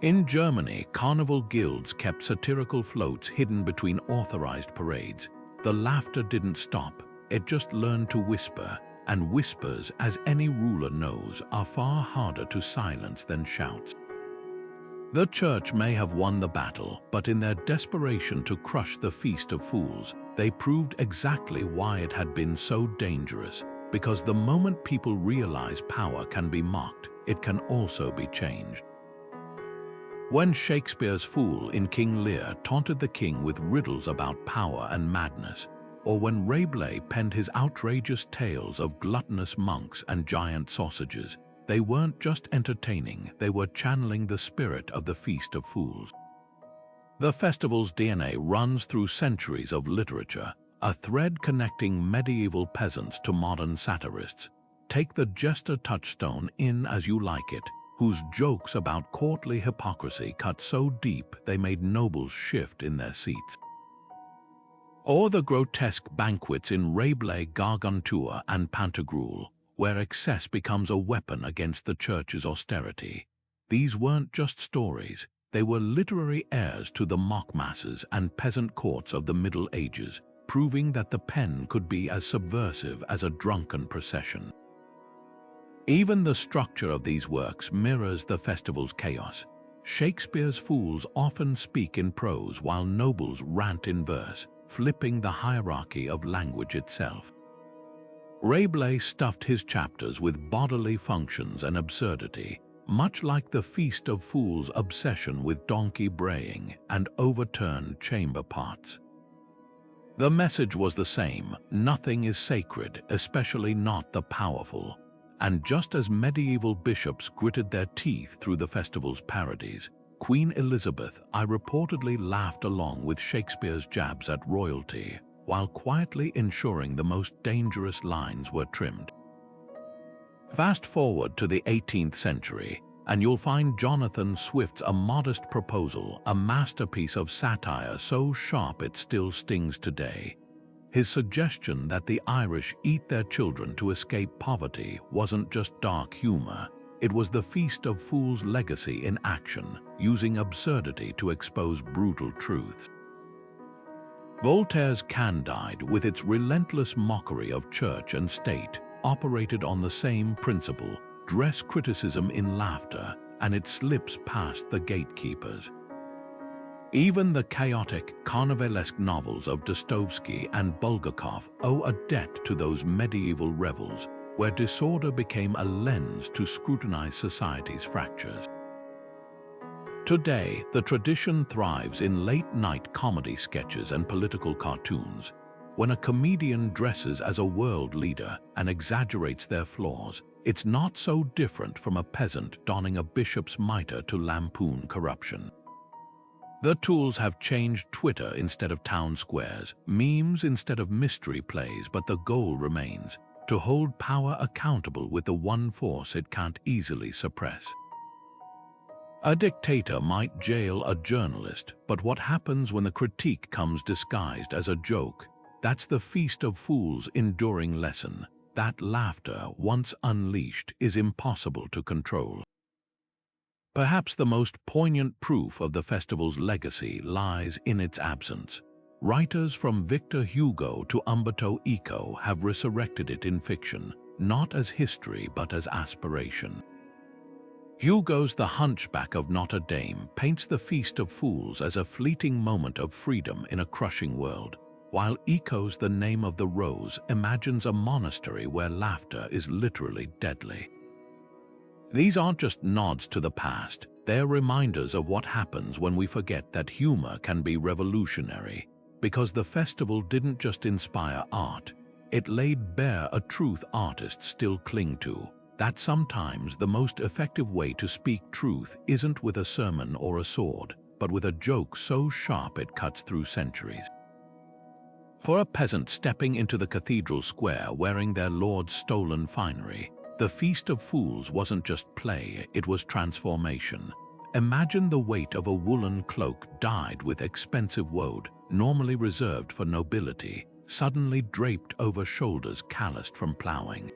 In Germany, carnival guilds kept satirical floats hidden between authorized parades. The laughter didn't stop, it just learned to whisper, and whispers, as any ruler knows, are far harder to silence than shouts. The church may have won the battle, but in their desperation to crush the Feast of Fools, they proved exactly why it had been so dangerous. Because the moment people realize power can be mocked, it can also be changed. When Shakespeare's fool in King Lear taunted the king with riddles about power and madness, or when Rabelais penned his outrageous tales of gluttonous monks and giant sausages, they weren't just entertaining, they were channeling the spirit of the Feast of Fools. The festival's DNA runs through centuries of literature, a thread connecting medieval peasants to modern satirists. Take the jester touchstone in As You Like It, whose jokes about courtly hypocrisy cut so deep they made nobles shift in their seats. Or the grotesque banquets in Rabelais' Gargantua and Pantagruel, where excess becomes a weapon against the church's austerity. These weren't just stories, they were literary heirs to the mock masses and peasant courts of the Middle Ages, proving that the pen could be as subversive as a drunken procession. Even the structure of these works mirrors the festival's chaos. Shakespeare's fools often speak in prose while nobles rant in verse, flipping the hierarchy of language itself. Rabelais stuffed his chapters with bodily functions and absurdity, much like the Feast of Fools' obsession with donkey braying and overturned chamber pots. The message was the same: nothing is sacred, especially not the powerful. And just as medieval bishops gritted their teeth through the festival's parodies, Queen Elizabeth I reportedly laughed along with Shakespeare's jabs at royalty, while quietly ensuring the most dangerous lines were trimmed. Fast forward to the 18th century, and you'll find Jonathan Swift's A Modest Proposal, a masterpiece of satire so sharp it still stings today. His suggestion that the Irish eat their children to escape poverty wasn't just dark humor, it was the Feast of Fools' legacy in action, using absurdity to expose brutal truths. Voltaire's Candide, with its relentless mockery of church and state, operated on the same principle: dress criticism in laughter, and it slips past the gatekeepers. Even the chaotic, carnivalesque novels of Dostoevsky and Bulgakov owe a debt to those medieval revels, where disorder became a lens to scrutinize society's fractures. Today, the tradition thrives in late-night comedy sketches and political cartoons. When a comedian dresses as a world leader and exaggerates their flaws, it's not so different from a peasant donning a bishop's mitre to lampoon corruption. The tools have changed: Twitter instead of town squares, memes instead of mystery plays, but the goal remains: to hold power accountable with the one force it can't easily suppress. A dictator might jail a journalist, but what happens when the critique comes disguised as a joke? That's the Feast of Fools' enduring lesson. That laughter, once unleashed, is impossible to control. Perhaps the most poignant proof of the festival's legacy lies in its absence. Writers from Victor Hugo to Umberto Eco have resurrected it in fiction, not as history but as aspiration. Hugo's The Hunchback of Notre Dame paints the Feast of Fools as a fleeting moment of freedom in a crushing world, while Eco's The Name of the Rose imagines a monastery where laughter is literally deadly. These aren't just nods to the past, they're reminders of what happens when we forget that humor can be revolutionary, because the festival didn't just inspire art, it laid bare a truth artists still cling to: that sometimes the most effective way to speak truth isn't with a sermon or a sword, but with a joke so sharp it cuts through centuries. For a peasant stepping into the cathedral square wearing their lord's stolen finery, the Feast of Fools wasn't just play, it was transformation. Imagine the weight of a woolen cloak dyed with expensive woad, normally reserved for nobility, suddenly draped over shoulders calloused from plowing.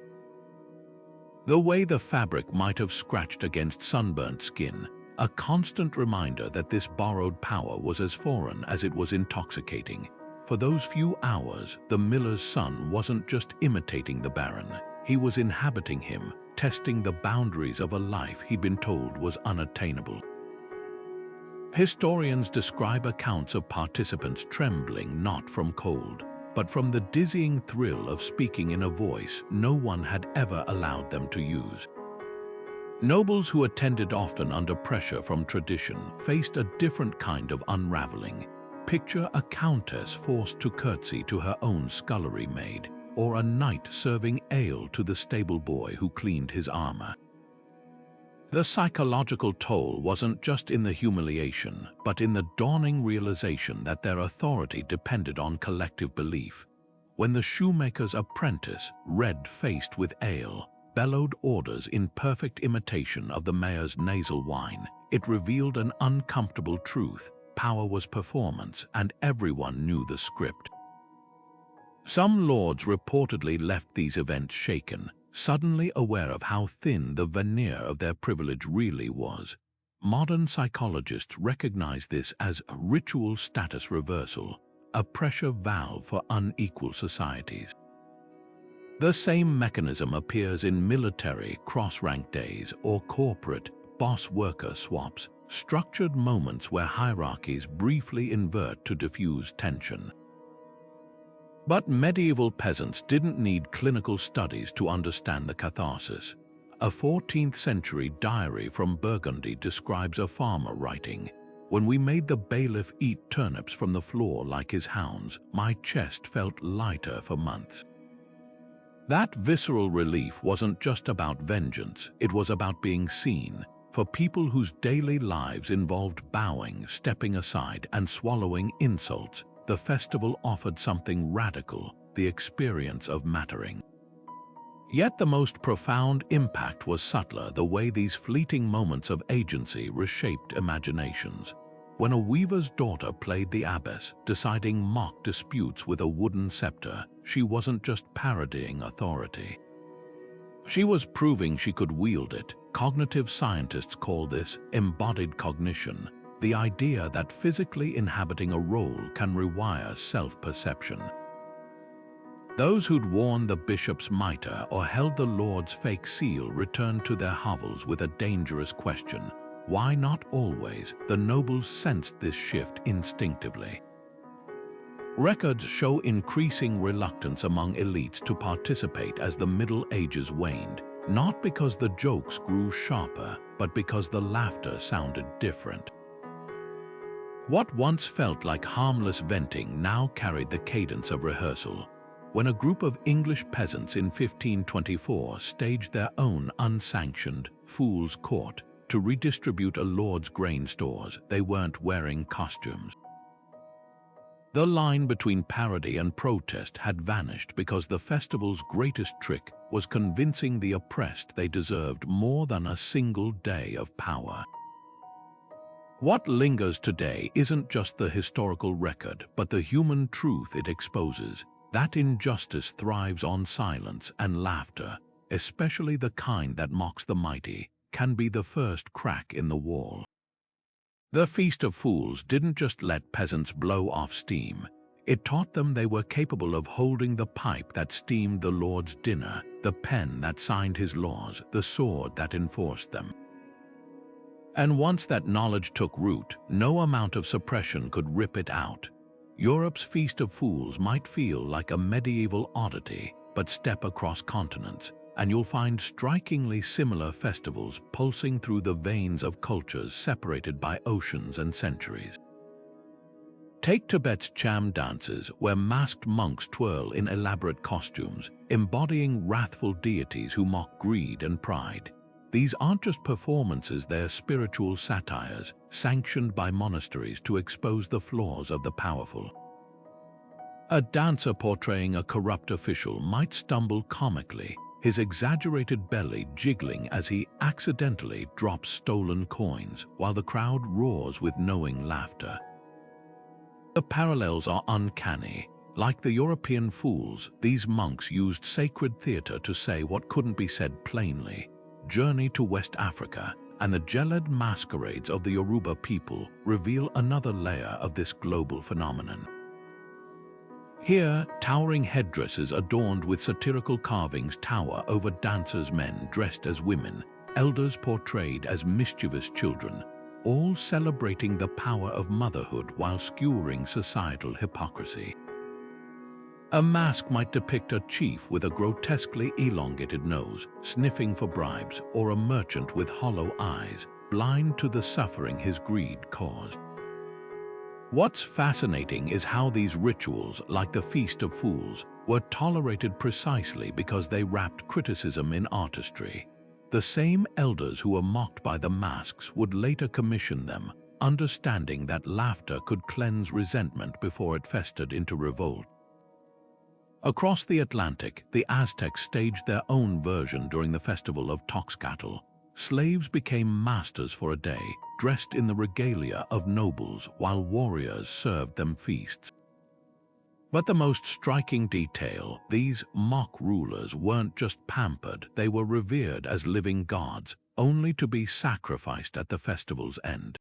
The way the fabric might have scratched against sunburnt skin, a constant reminder that this borrowed power was as foreign as it was intoxicating. For those few hours, the miller's son wasn't just imitating the baron, he was inhabiting him, testing the boundaries of a life he'd been told was unattainable. Historians describe accounts of participants trembling not from cold, but from the dizzying thrill of speaking in a voice no one had ever allowed them to use. Nobles who attended, often under pressure from tradition, faced a different kind of unraveling. Picture a countess forced to curtsy to her own scullery maid, or a knight serving ale to the stable boy who cleaned his armor. The psychological toll wasn't just in the humiliation, but in the dawning realization that their authority depended on collective belief. When the shoemaker's apprentice, red-faced with ale, bellowed orders in perfect imitation of the mayor's nasal whine, it revealed an uncomfortable truth: power was performance, and everyone knew the script. Some lords reportedly left these events shaken, suddenly aware of how thin the veneer of their privilege really was. Modern psychologists recognize this as a ritual status reversal, a pressure valve for unequal societies. The same mechanism appears in military cross-rank days or corporate boss-worker swaps, structured moments where hierarchies briefly invert to diffuse tension. But medieval peasants didn't need clinical studies to understand the catharsis. A 14th century diary from Burgundy describes a farmer writing, "When we made the bailiff eat turnips from the floor like his hounds, my chest felt lighter for months." That visceral relief wasn't just about vengeance, it was about being seen. For people whose daily lives involved bowing, stepping aside, and swallowing insults, the festival offered something radical: the experience of mattering. Yet the most profound impact was subtler: the way these fleeting moments of agency reshaped imaginations. When a weaver's daughter played the abbess, deciding mock disputes with a wooden scepter, she wasn't just parodying authority. She was proving she could wield it. Cognitive scientists call this embodied cognition, the idea that physically inhabiting a role can rewire self-perception. Those who'd worn the bishop's mitre or held the lord's fake seal returned to their hovels with a dangerous question: why not always? The nobles sensed this shift instinctively. Records show increasing reluctance among elites to participate as the Middle Ages waned, not because the jokes grew sharper, but because the laughter sounded different. What once felt like harmless venting now carried the cadence of rehearsal. When a group of English peasants in 1524 staged their own unsanctioned Fool's Court to redistribute a lord's grain stores, they weren't wearing costumes. The line between parody and protest had vanished because the festival's greatest trick was convincing the oppressed they deserved more than a single day of power. What lingers today isn't just the historical record, but the human truth it exposes. That injustice thrives on silence and laughter, especially the kind that mocks the mighty, can be the first crack in the wall. The Feast of Fools didn't just let peasants blow off steam. It taught them they were capable of holding the pipe that steamed the Lord's dinner, the pen that signed his laws, the sword that enforced them. And once that knowledge took root, no amount of suppression could rip it out. Europe's Feast of Fools might feel like a medieval oddity, but step across continents, and you'll find strikingly similar festivals pulsing through the veins of cultures separated by oceans and centuries. Take Tibet's cham dances, where masked monks twirl in elaborate costumes, embodying wrathful deities who mock greed and pride. These aren't just performances, they're spiritual satires, sanctioned by monasteries to expose the flaws of the powerful. A dancer portraying a corrupt official might stumble comically, his exaggerated belly jiggling as he accidentally drops stolen coins, while the crowd roars with knowing laughter. The parallels are uncanny. Like the European fools, these monks used sacred theater to say what couldn't be said plainly. Journey to West Africa and the gelid masquerades of the Yoruba people reveal another layer of this global phenomenon. Here, towering headdresses adorned with satirical carvings tower over dancers, men dressed as women, elders portrayed as mischievous children, all celebrating the power of motherhood while skewering societal hypocrisy. A mask might depict a chief with a grotesquely elongated nose, sniffing for bribes, or a merchant with hollow eyes, blind to the suffering his greed caused. What's fascinating is how these rituals, like the Feast of Fools, were tolerated precisely because they wrapped criticism in artistry. The same elders who were mocked by the masks would later commission them, understanding that laughter could cleanse resentment before it festered into revolt. Across the Atlantic, the Aztecs staged their own version during the festival of Toxcatl. Slaves became masters for a day, dressed in the regalia of nobles, while warriors served them feasts. But the most striking detail, these mock rulers weren't just pampered, they were revered as living gods, only to be sacrificed at the festival's end.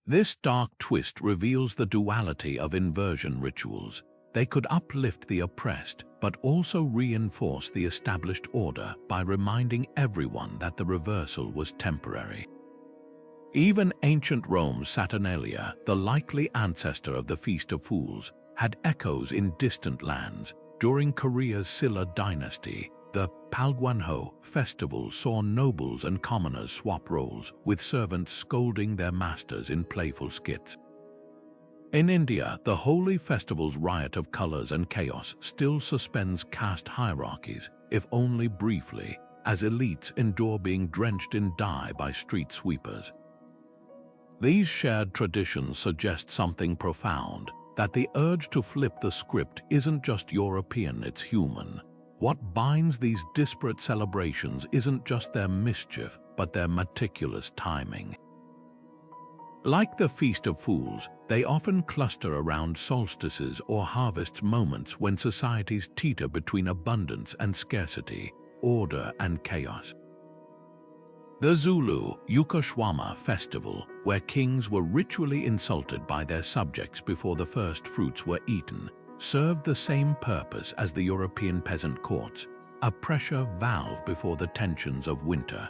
This dark twist reveals the duality of inversion rituals. They could uplift the oppressed, but also reinforce the established order by reminding everyone that the reversal was temporary. Even ancient Rome's Saturnalia, the likely ancestor of the Feast of Fools, had echoes in distant lands. During Korea's Silla dynasty, the Palguanho festival saw nobles and commoners swap roles, with servants scolding their masters in playful skits. In India, the holy festival's riot of colors and chaos still suspends caste hierarchies, if only briefly, as elites endure being drenched in dye by street sweepers. These shared traditions suggest something profound, that the urge to flip the script isn't just European, it's human. What binds these disparate celebrations isn't just their mischief, but their meticulous timing. Like the Feast of Fools, they often cluster around solstices or harvest moments when societies teeter between abundance and scarcity, order and chaos. The Zulu Yukashwama festival, where kings were ritually insulted by their subjects before the first fruits were eaten, served the same purpose as the European peasant courts, a pressure valve before the tensions of winter.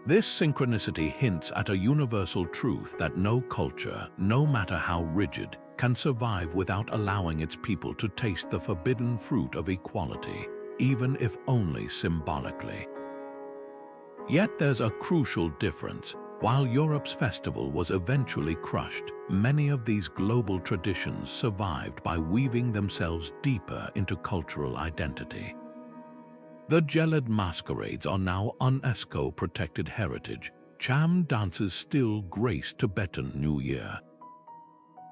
This synchronicity hints at a universal truth that no culture, no matter how rigid, can survive without allowing its people to taste the forbidden fruit of equality, even if only symbolically. Yet there's a crucial difference. While Europe's festival was eventually crushed, many of these global traditions survived by weaving themselves deeper into cultural identity. The gelid masquerades are now UNESCO-protected heritage. Cham dances still grace Tibetan New Year.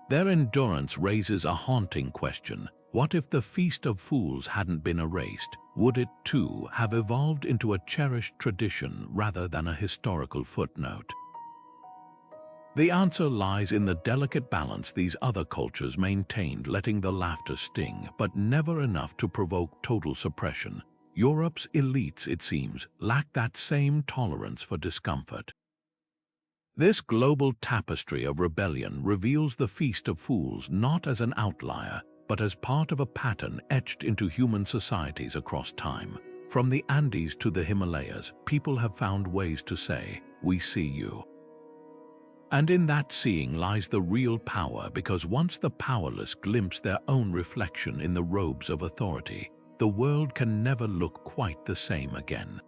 Their endurance raises a haunting question. What if the Feast of Fools hadn't been erased? Would it, too, have evolved into a cherished tradition rather than a historical footnote? The answer lies in the delicate balance these other cultures maintained, letting the laughter sting, but never enough to provoke total suppression. Europe's elites, it seems, lack that same tolerance for discomfort. This global tapestry of rebellion reveals the Feast of Fools not as an outlier, but as part of a pattern etched into human societies across time. From the Andes to the Himalayas, people have found ways to say, "We see you." And in that seeing lies the real power, because once the powerless glimpse their own reflection in the robes of authority, the world can never look quite the same again.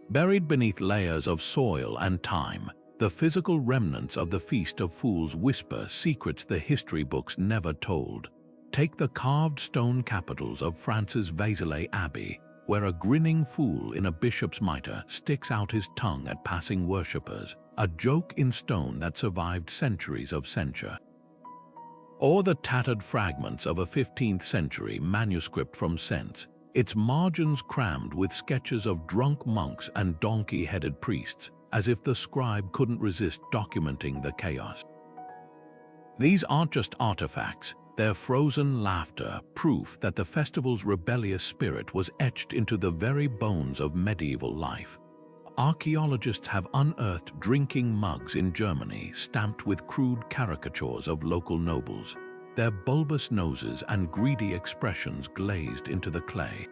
Buried beneath layers of soil and time, the physical remnants of the Feast of Fools whisper secrets the history books never told. Take the carved stone capitals of France's Vézelay Abbey, where a grinning fool in a bishop's mitre sticks out his tongue at passing worshippers, a joke in stone that survived centuries of censure. Or the tattered fragments of a 15th century manuscript from Sens, its margins crammed with sketches of drunk monks and donkey-headed priests, as if the scribe couldn't resist documenting the chaos. These aren't just artifacts, they're frozen laughter, proof that the festival's rebellious spirit was etched into the very bones of medieval life. Archaeologists have unearthed drinking mugs in Germany stamped with crude caricatures of local nobles, their bulbous noses and greedy expressions glazed into the clay.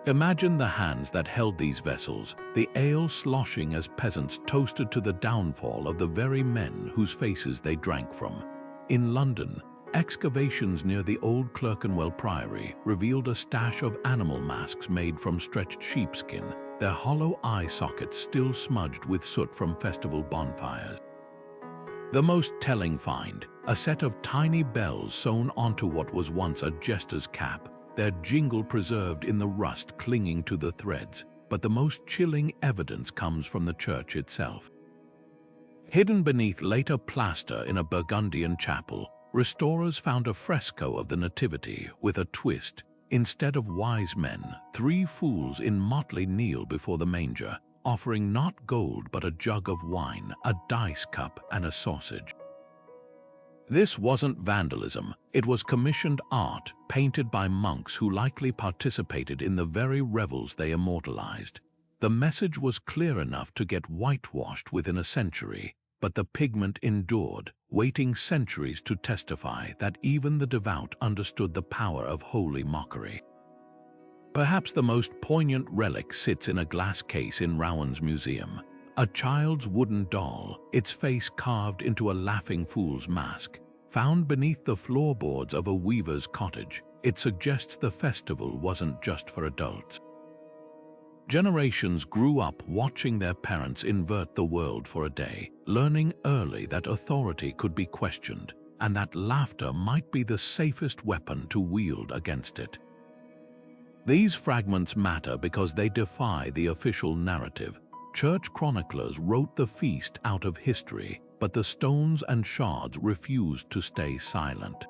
Imagine the hands that held these vessels, the ale sloshing as peasants toasted to the downfall of the very men whose faces they drank from. In London, excavations near the old Clerkenwell Priory revealed a stash of animal masks made from stretched sheepskin, their hollow eye sockets still smudged with soot from festival bonfires. The most telling find, a set of tiny bells sewn onto what was once a jester's cap, their jingle preserved in the rust clinging to the threads, but the most chilling evidence comes from the church itself. Hidden beneath later plaster in a Burgundian chapel, restorers found a fresco of the Nativity with a twist. Instead of wise men, 3 fools in motley kneel before the manger, offering not gold but a jug of wine, a dice cup, and a sausage. This wasn't vandalism, it was commissioned art, painted by monks who likely participated in the very revels they immortalized. The message was clear enough to get whitewashed within a century, but the pigment endured, waiting centuries to testify that even the devout understood the power of holy mockery. Perhaps the most poignant relic sits in a glass case in Rowan's museum. A child's wooden doll, its face carved into a laughing fool's mask. Found beneath the floorboards of a weaver's cottage, it suggests the festival wasn't just for adults. Generations grew up watching their parents invert the world for a day, learning early that authority could be questioned, and that laughter might be the safest weapon to wield against it. These fragments matter because they defy the official narrative. Church chroniclers wrote the feast out of history, but the stones and shards refused to stay silent.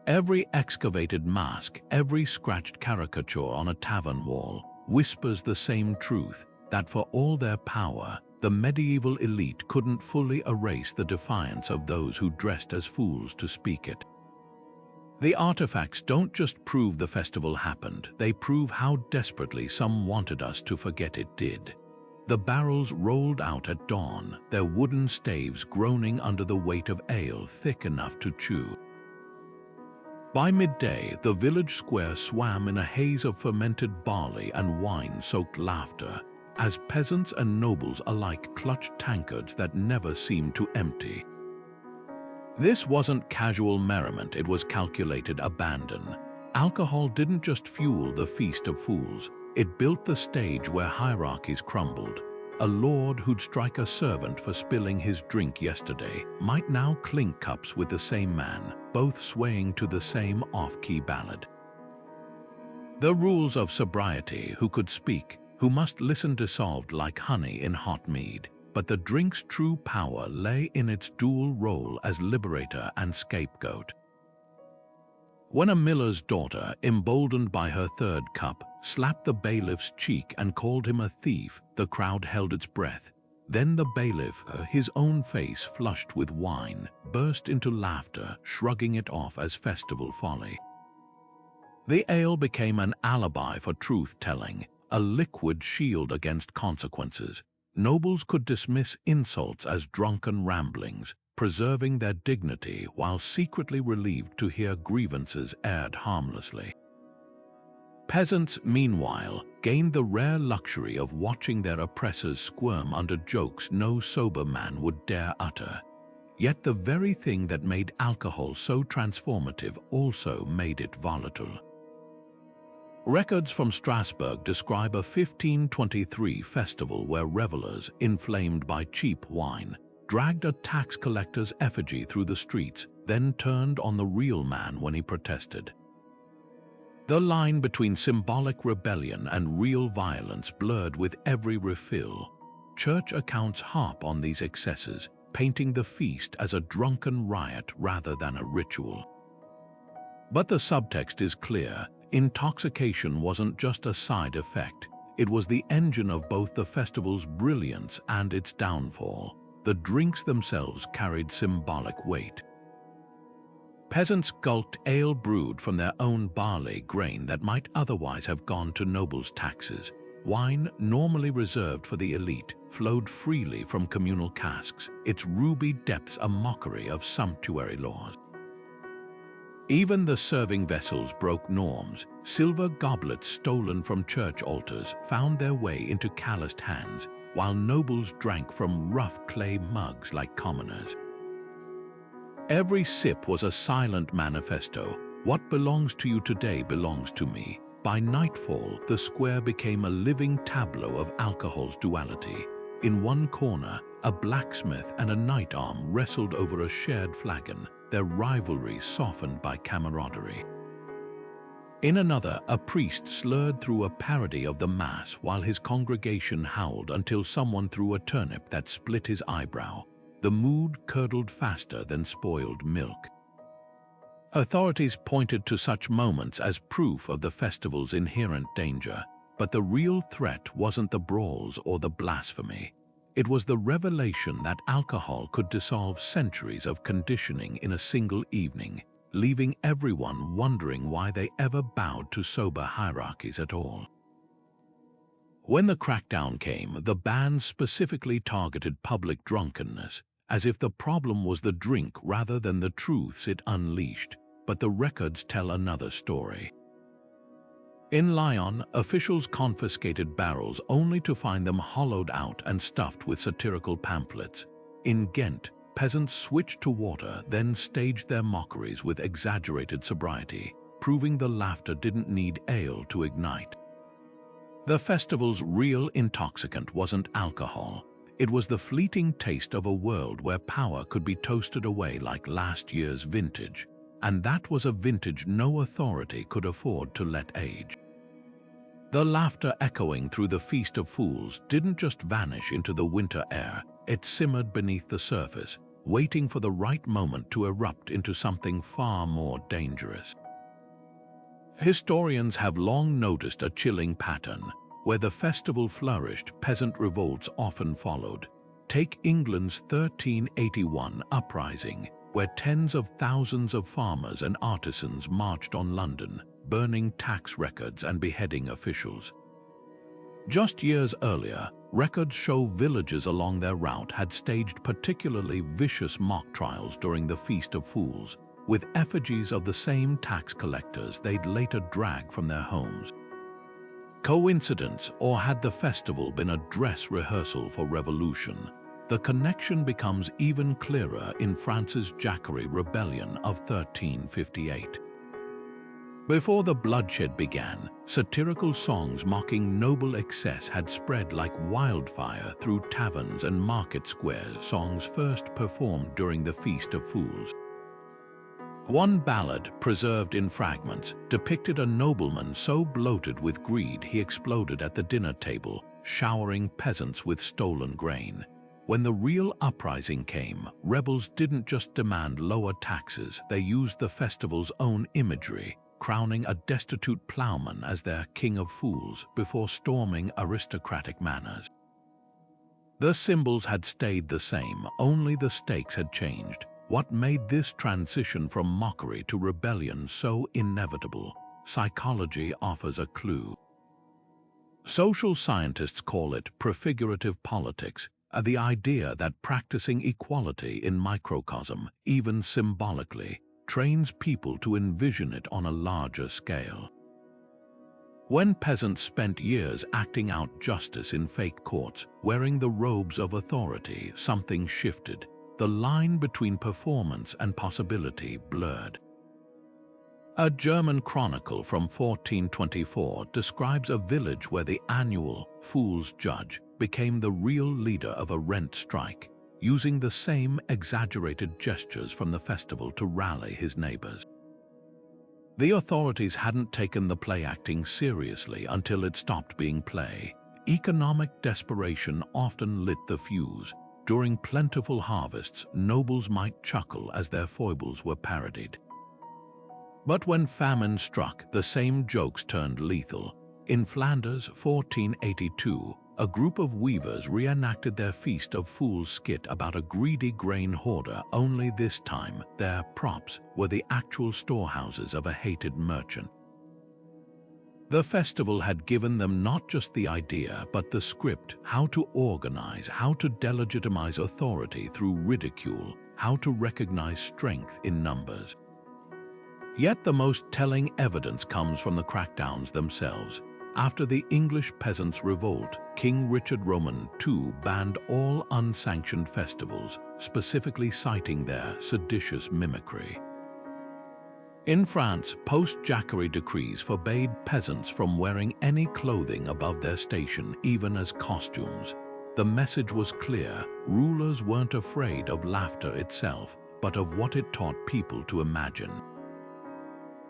Every excavated mask, every scratched caricature on a tavern wall, whispers the same truth, that for all their power, the medieval elite couldn't fully erase the defiance of those who dressed as fools to speak it. The artifacts don't just prove the festival happened, they prove how desperately some wanted us to forget it did. The barrels rolled out at dawn, their wooden staves groaning under the weight of ale thick enough to chew. By midday, the village square swam in a haze of fermented barley and wine-soaked laughter, as peasants and nobles alike clutched tankards that never seemed to empty. This wasn't casual merriment, it was calculated abandon. Alcohol didn't just fuel the Feast of Fools, it built the stage where hierarchies crumbled. A lord who'd strike a servant for spilling his drink yesterday might now clink cups with the same man, both swaying to the same off-key ballad. The rules of sobriety: who could speak, who must listen, dissolved like honey in hot mead. But the drink's true power lay in its dual role as liberator and scapegoat. When a miller's daughter, emboldened by her third cup, slapped the bailiff's cheek and called him a thief, the crowd held its breath. Then the bailiff, his own face flushed with wine, burst into laughter, shrugging it off as festival folly. The ale became an alibi for truth-telling, a liquid shield against consequences. Nobles could dismiss insults as drunken ramblings, preserving their dignity while secretly relieved to hear grievances aired harmlessly. Peasants, meanwhile, gained the rare luxury of watching their oppressors squirm under jokes no sober man would dare utter. Yet the very thing that made alcohol so transformative also made it volatile. Records from Strasbourg describe a 1523 festival where revelers, inflamed by cheap wine, dragged a tax collector's effigy through the streets, then turned on the real man when he protested. The line between symbolic rebellion and real violence blurred with every refill. Church accounts harp on these excesses, painting the feast as a drunken riot rather than a ritual. But the subtext is clear. Intoxication wasn't just a side effect. It was the engine of both the festival's brilliance and its downfall. The drinks themselves carried symbolic weight. Peasants gulped ale brewed from their own barley grain that might otherwise have gone to nobles' taxes. Wine, normally reserved for the elite, flowed freely from communal casks, its ruby depths a mockery of sumptuary laws. Even the serving vessels broke norms. Silver goblets stolen from church altars found their way into calloused hands, while nobles drank from rough clay mugs like commoners. Every sip was a silent manifesto. What belongs to you today belongs to me. By nightfall, the square became a living tableau of alcohol's duality. In one corner, a blacksmith and a knight-arm wrestled over a shared flagon, their rivalry softened by camaraderie. In another, a priest slurred through a parody of the Mass while his congregation howled until someone threw a turnip that split his eyebrow. The mood curdled faster than spoiled milk. Authorities pointed to such moments as proof of the festival's inherent danger, but the real threat wasn't the brawls or the blasphemy. It was the revelation that alcohol could dissolve centuries of conditioning in a single evening, leaving everyone wondering why they ever bowed to sober hierarchies at all. When the crackdown came, the ban specifically targeted public drunkenness, as if the problem was the drink rather than the truths it unleashed. But the records tell another story. In Lyon, officials confiscated barrels only to find them hollowed out and stuffed with satirical pamphlets. In Ghent, peasants switched to water, then staged their mockeries with exaggerated sobriety, proving the laughter didn't need ale to ignite. The festival's real intoxicant wasn't alcohol. It was the fleeting taste of a world where power could be toasted away like last year's vintage, and that was a vintage no authority could afford to let age. The laughter echoing through the Feast of Fools didn't just vanish into the winter air, it simmered beneath the surface, waiting for the right moment to erupt into something far more dangerous. Historians have long noticed a chilling pattern. Where the festival flourished, peasant revolts often followed. Take England's 1381 uprising, where tens of thousands of farmers and artisans marched on London, burning tax records and beheading officials. Just years earlier, records show villages along their route had staged particularly vicious mock trials during the Feast of Fools, with effigies of the same tax collectors they'd later drag from their homes. Coincidence, or had the festival been a dress rehearsal for revolution? The connection becomes even clearer in France's Jacquerie Rebellion of 1358. Before the bloodshed began, satirical songs mocking noble excess had spread like wildfire through taverns and market squares. Songs first performed during the Feast of Fools. One ballad, preserved in fragments, depicted a nobleman so bloated with greed he exploded at the dinner table, showering peasants with stolen grain. When the real uprising came, rebels didn't just demand lower taxes, they used the festival's own imagery, crowning a destitute plowman as their king of fools before storming aristocratic manors. The symbols had stayed the same, only the stakes had changed. What made this transition from mockery to rebellion so inevitable? Psychology offers a clue. Social scientists call it prefigurative politics, the idea that practicing equality in microcosm, even symbolically, trains people to envision it on a larger scale. When peasants spent years acting out justice in fake courts, wearing the robes of authority, something shifted. The line between performance and possibility blurred. A German chronicle from 1424 describes a village where the annual fool's judge became the real leader of a rent strike, using the same exaggerated gestures from the festival to rally his neighbors. The authorities hadn't taken the play acting seriously until it stopped being play. Economic desperation often lit the fuse. During plentiful harvests, nobles might chuckle as their foibles were parodied. But when famine struck, the same jokes turned lethal. In Flanders, 1482, a group of weavers reenacted their Feast of Fools skit about a greedy grain hoarder, only this time their props were the actual storehouses of a hated merchant. The festival had given them not just the idea, but the script: how to organize, how to delegitimize authority through ridicule, how to recognize strength in numbers. Yet the most telling evidence comes from the crackdowns themselves. After the English peasants' revolt, King Richard Roman II banned all unsanctioned festivals, specifically citing their seditious mimicry. In France, post-Jacquerie decrees forbade peasants from wearing any clothing above their station, even as costumes. The message was clear: rulers weren't afraid of laughter itself, but of what it taught people to imagine.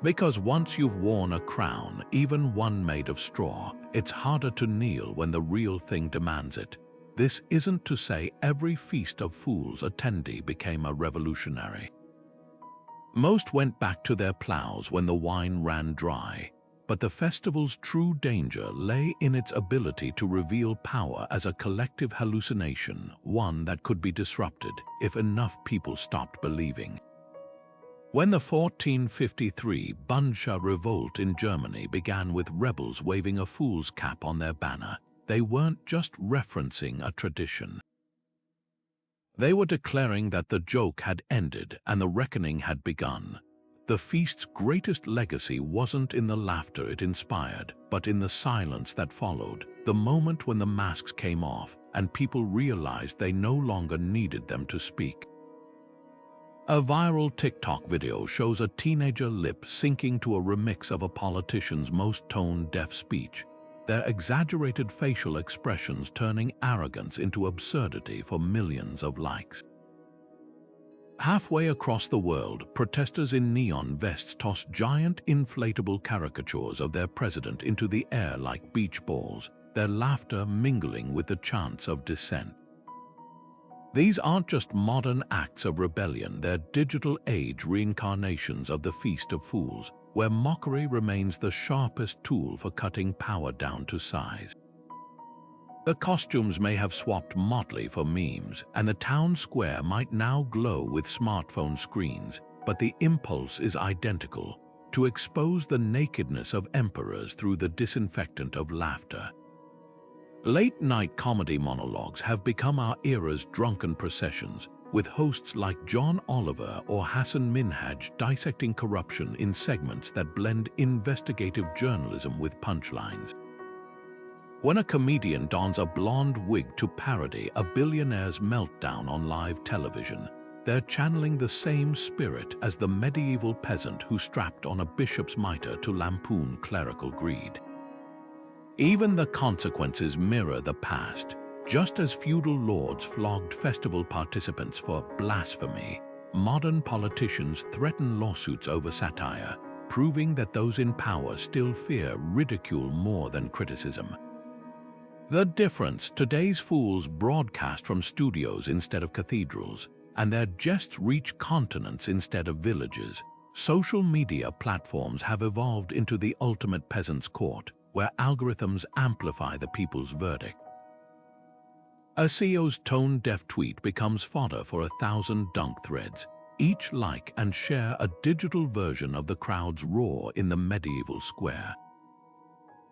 Because once you've worn a crown, even one made of straw, it's harder to kneel when the real thing demands it. This isn't to say every Feast of Fools attendee became a revolutionary. Most went back to their plows when the wine ran dry, but the festival's true danger lay in its ability to reveal power as a collective hallucination, one that could be disrupted if enough people stopped believing. When the 1453 Bunscha Revolt in Germany began with rebels waving a fool's cap on their banner, they weren't just referencing a tradition. They were declaring that the joke had ended and the reckoning had begun. The feast's greatest legacy wasn't in the laughter it inspired, but in the silence that followed, the moment when the masks came off and people realized they no longer needed them to speak. A viral TikTok video shows a teenager lip syncing to a remix of a politician's most tone-deaf speech, their exaggerated facial expressions turning arrogance into absurdity for millions of likes. Halfway across the world, protesters in neon vests toss giant inflatable caricatures of their president into the air like beach balls, their laughter mingling with the chants of dissent. These aren't just modern acts of rebellion, they're digital age reincarnations of the Feast of Fools, where mockery remains the sharpest tool for cutting power down to size. The costumes may have swapped motley for memes, and the town square might now glow with smartphone screens, but the impulse is identical: to expose the nakedness of emperors through the disinfectant of laughter. Late-night comedy monologues have become our era's drunken processions, with hosts like John Oliver or Hassan Minhaj dissecting corruption in segments that blend investigative journalism with punchlines. When a comedian dons a blonde wig to parody a billionaire's meltdown on live television, they're channeling the same spirit as the medieval peasant who strapped on a bishop's mitre to lampoon clerical greed. Even the consequences mirror the past. Just as feudal lords flogged festival participants for blasphemy, modern politicians threaten lawsuits over satire, proving that those in power still fear ridicule more than criticism. The difference: today's fools broadcast from studios instead of cathedrals, and their jests reach continents instead of villages. Social media platforms have evolved into the ultimate peasants' court, where algorithms amplify the people's verdict. A CEO's tone-deaf tweet becomes fodder for 1,000 dunk threads. Each like and share a digital version of the crowd's roar in the medieval square.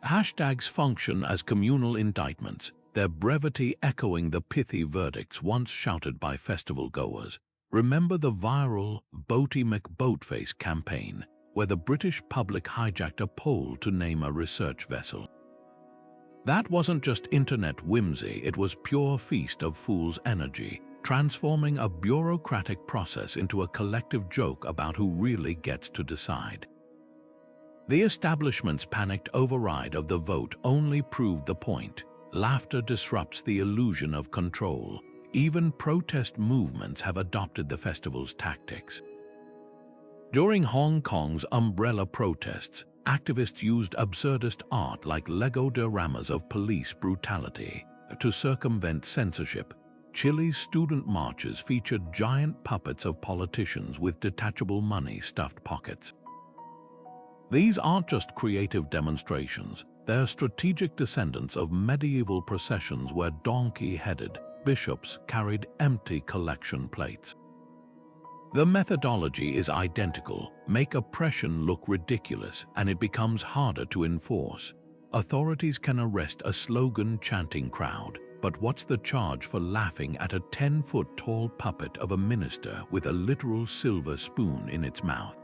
Hashtags function as communal indictments, their brevity echoing the pithy verdicts once shouted by festival-goers. Remember the viral Boaty McBoatface campaign, where the British public hijacked a poll to name a research vessel? That wasn't just internet whimsy, it was pure feast of fools' energy, transforming a bureaucratic process into a collective joke about who really gets to decide. The establishment's panicked override of the vote only proved the point. Laughter disrupts the illusion of control. Even protest movements have adopted the festival's tactics. During Hong Kong's umbrella protests, activists used absurdist art like Lego dioramas of police brutality to circumvent censorship. Chile's student marches featured giant puppets of politicians with detachable money-stuffed pockets. These aren't just creative demonstrations, they're strategic descendants of medieval processions where donkey-headed bishops carried empty collection plates. The methodology is identical: make oppression look ridiculous, and it becomes harder to enforce. Authorities can arrest a slogan-chanting crowd, but what's the charge for laughing at a 10-foot-tall puppet of a minister with a literal silver spoon in its mouth?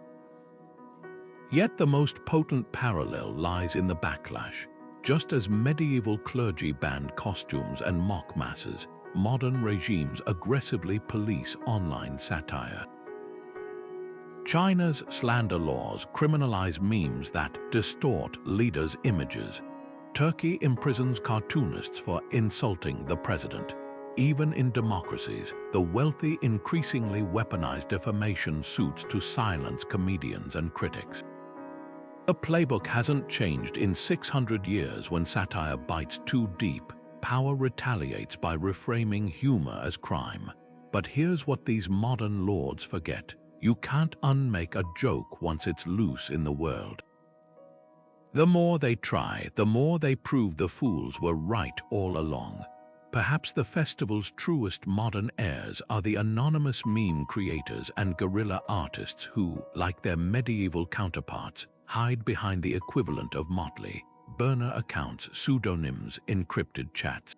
Yet the most potent parallel lies in the backlash. Just as medieval clergy banned costumes and mock masses, modern regimes aggressively police online satire. China's slander laws criminalize memes that distort leaders' images. Turkey imprisons cartoonists for insulting the president. Even in democracies, the wealthy increasingly weaponize defamation suits to silence comedians and critics. The playbook hasn't changed in 600 years. When satire bites too deep, power retaliates by reframing humor as crime. But here's what these modern lords forget: you can't unmake a joke once it's loose in the world. The more they try, the more they prove the fools were right all along. Perhaps the festival's truest modern heirs are the anonymous meme creators and guerrilla artists who, like their medieval counterparts, hide behind the equivalent of motley burner accounts, pseudonyms, encrypted chats.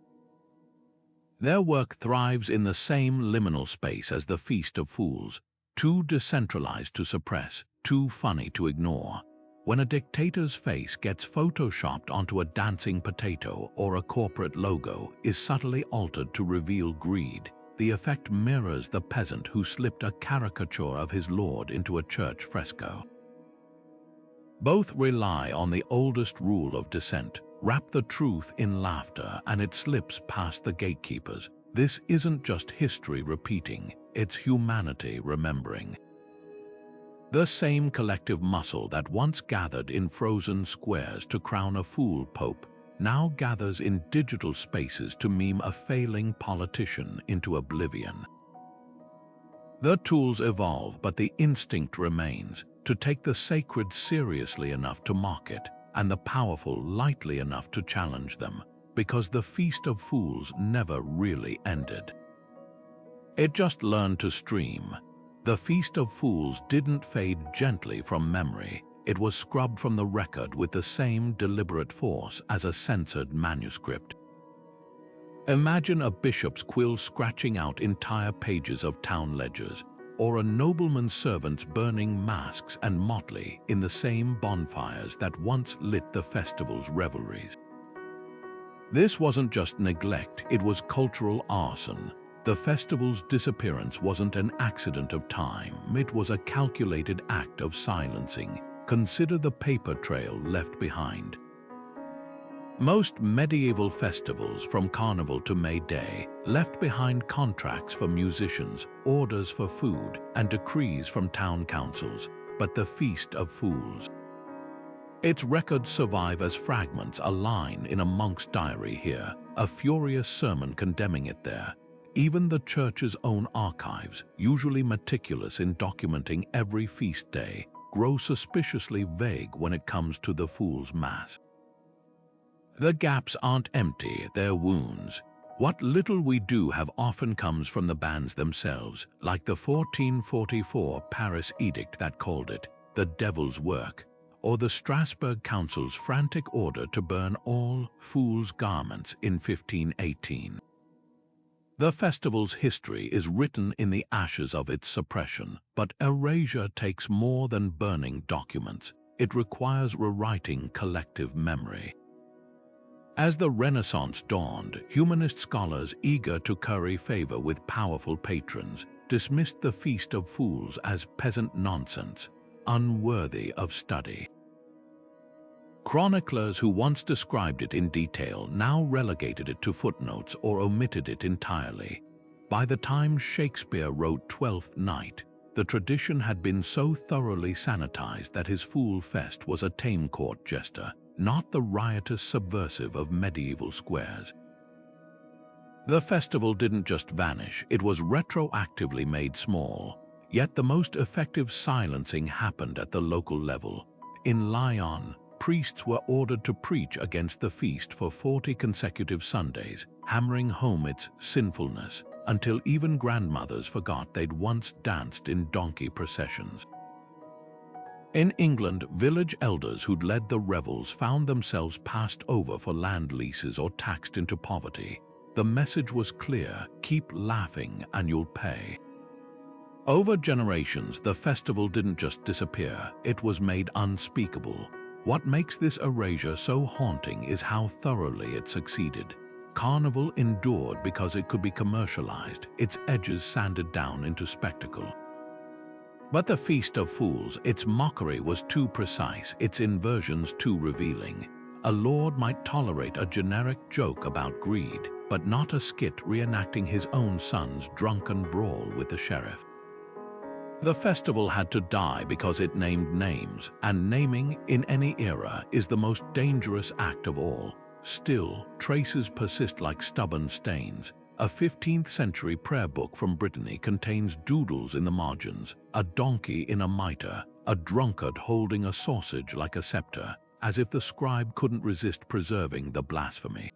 Their work thrives in the same liminal space as the Feast of Fools, too decentralized to suppress, too funny to ignore. When a dictator's face gets photoshopped onto a dancing potato or a corporate logo is subtly altered to reveal greed, the effect mirrors the peasant who slipped a caricature of his lord into a church fresco. Both rely on the oldest rule of dissent: wrap the truth in laughter and it slips past the gatekeepers. This isn't just history repeating, it's humanity remembering. The same collective muscle that once gathered in frozen squares to crown a fool pope now gathers in digital spaces to meme a failing politician into oblivion. The tools evolve, but the instinct remains: to take the sacred seriously enough to mock it, and the powerful lightly enough to challenge them, because the Feast of Fools never really ended. It just learned to stream. The Feast of Fools didn't fade gently from memory. It was scrubbed from the record with the same deliberate force as a censored manuscript. Imagine a bishop's quill scratching out entire pages of town ledgers, or a nobleman's servants burning masks and motley in the same bonfires that once lit the festival's revelries. This wasn't just neglect, it was cultural arson. The festival's disappearance wasn't an accident of time, it was a calculated act of silencing. Consider the paper trail left behind. Most medieval festivals, from Carnival to May Day, left behind contracts for musicians, orders for food, and decrees from town councils. But the Feast of Fools, its records survive as fragments, a line in a monk's diary here, a furious sermon condemning it there. Even the church's own archives, usually meticulous in documenting every feast day, grow suspiciously vague when it comes to the Fool's Mass. The gaps aren't empty, they're wounds. What little we do have often comes from the bands themselves, like the 1444 Paris edict that called it the devil's work, or the Strasbourg Council's frantic order to burn all fools' garments in 1518. The festival's history is written in the ashes of its suppression, but erasure takes more than burning documents. It requires rewriting collective memory. As the Renaissance dawned, humanist scholars eager to curry favor with powerful patrons dismissed the Feast of Fools as peasant nonsense, unworthy of study. Chroniclers who once described it in detail now relegated it to footnotes or omitted it entirely. By the time Shakespeare wrote Twelfth Night, the tradition had been so thoroughly sanitized that his Fool Fest was a tame court jester, not the riotous subversive of medieval squares. The festival didn't just vanish, it was retroactively made small. Yet the most effective silencing happened at the local level. In Lyon, priests were ordered to preach against the feast for 40 consecutive Sundays, hammering home its sinfulness, until even grandmothers forgot they'd once danced in donkey processions. In England, village elders who'd led the revels found themselves passed over for land leases or taxed into poverty. The message was clear: keep laughing and you'll pay. Over generations, the festival didn't just disappear, it was made unspeakable. What makes this erasure so haunting is how thoroughly it succeeded. Carnival endured because it could be commercialized, its edges sanded down into spectacle. But the Feast of Fools, its mockery was too precise, its inversions too revealing. A lord might tolerate a generic joke about greed, but not a skit reenacting his own son's drunken brawl with the sheriff. The festival had to die because it named names, and naming, in any era, is the most dangerous act of all. Still, traces persist like stubborn stains. A 15th century prayer book from Brittany contains doodles in the margins, a donkey in a mitre, a drunkard holding a sausage like a scepter, as if the scribe couldn't resist preserving the blasphemy.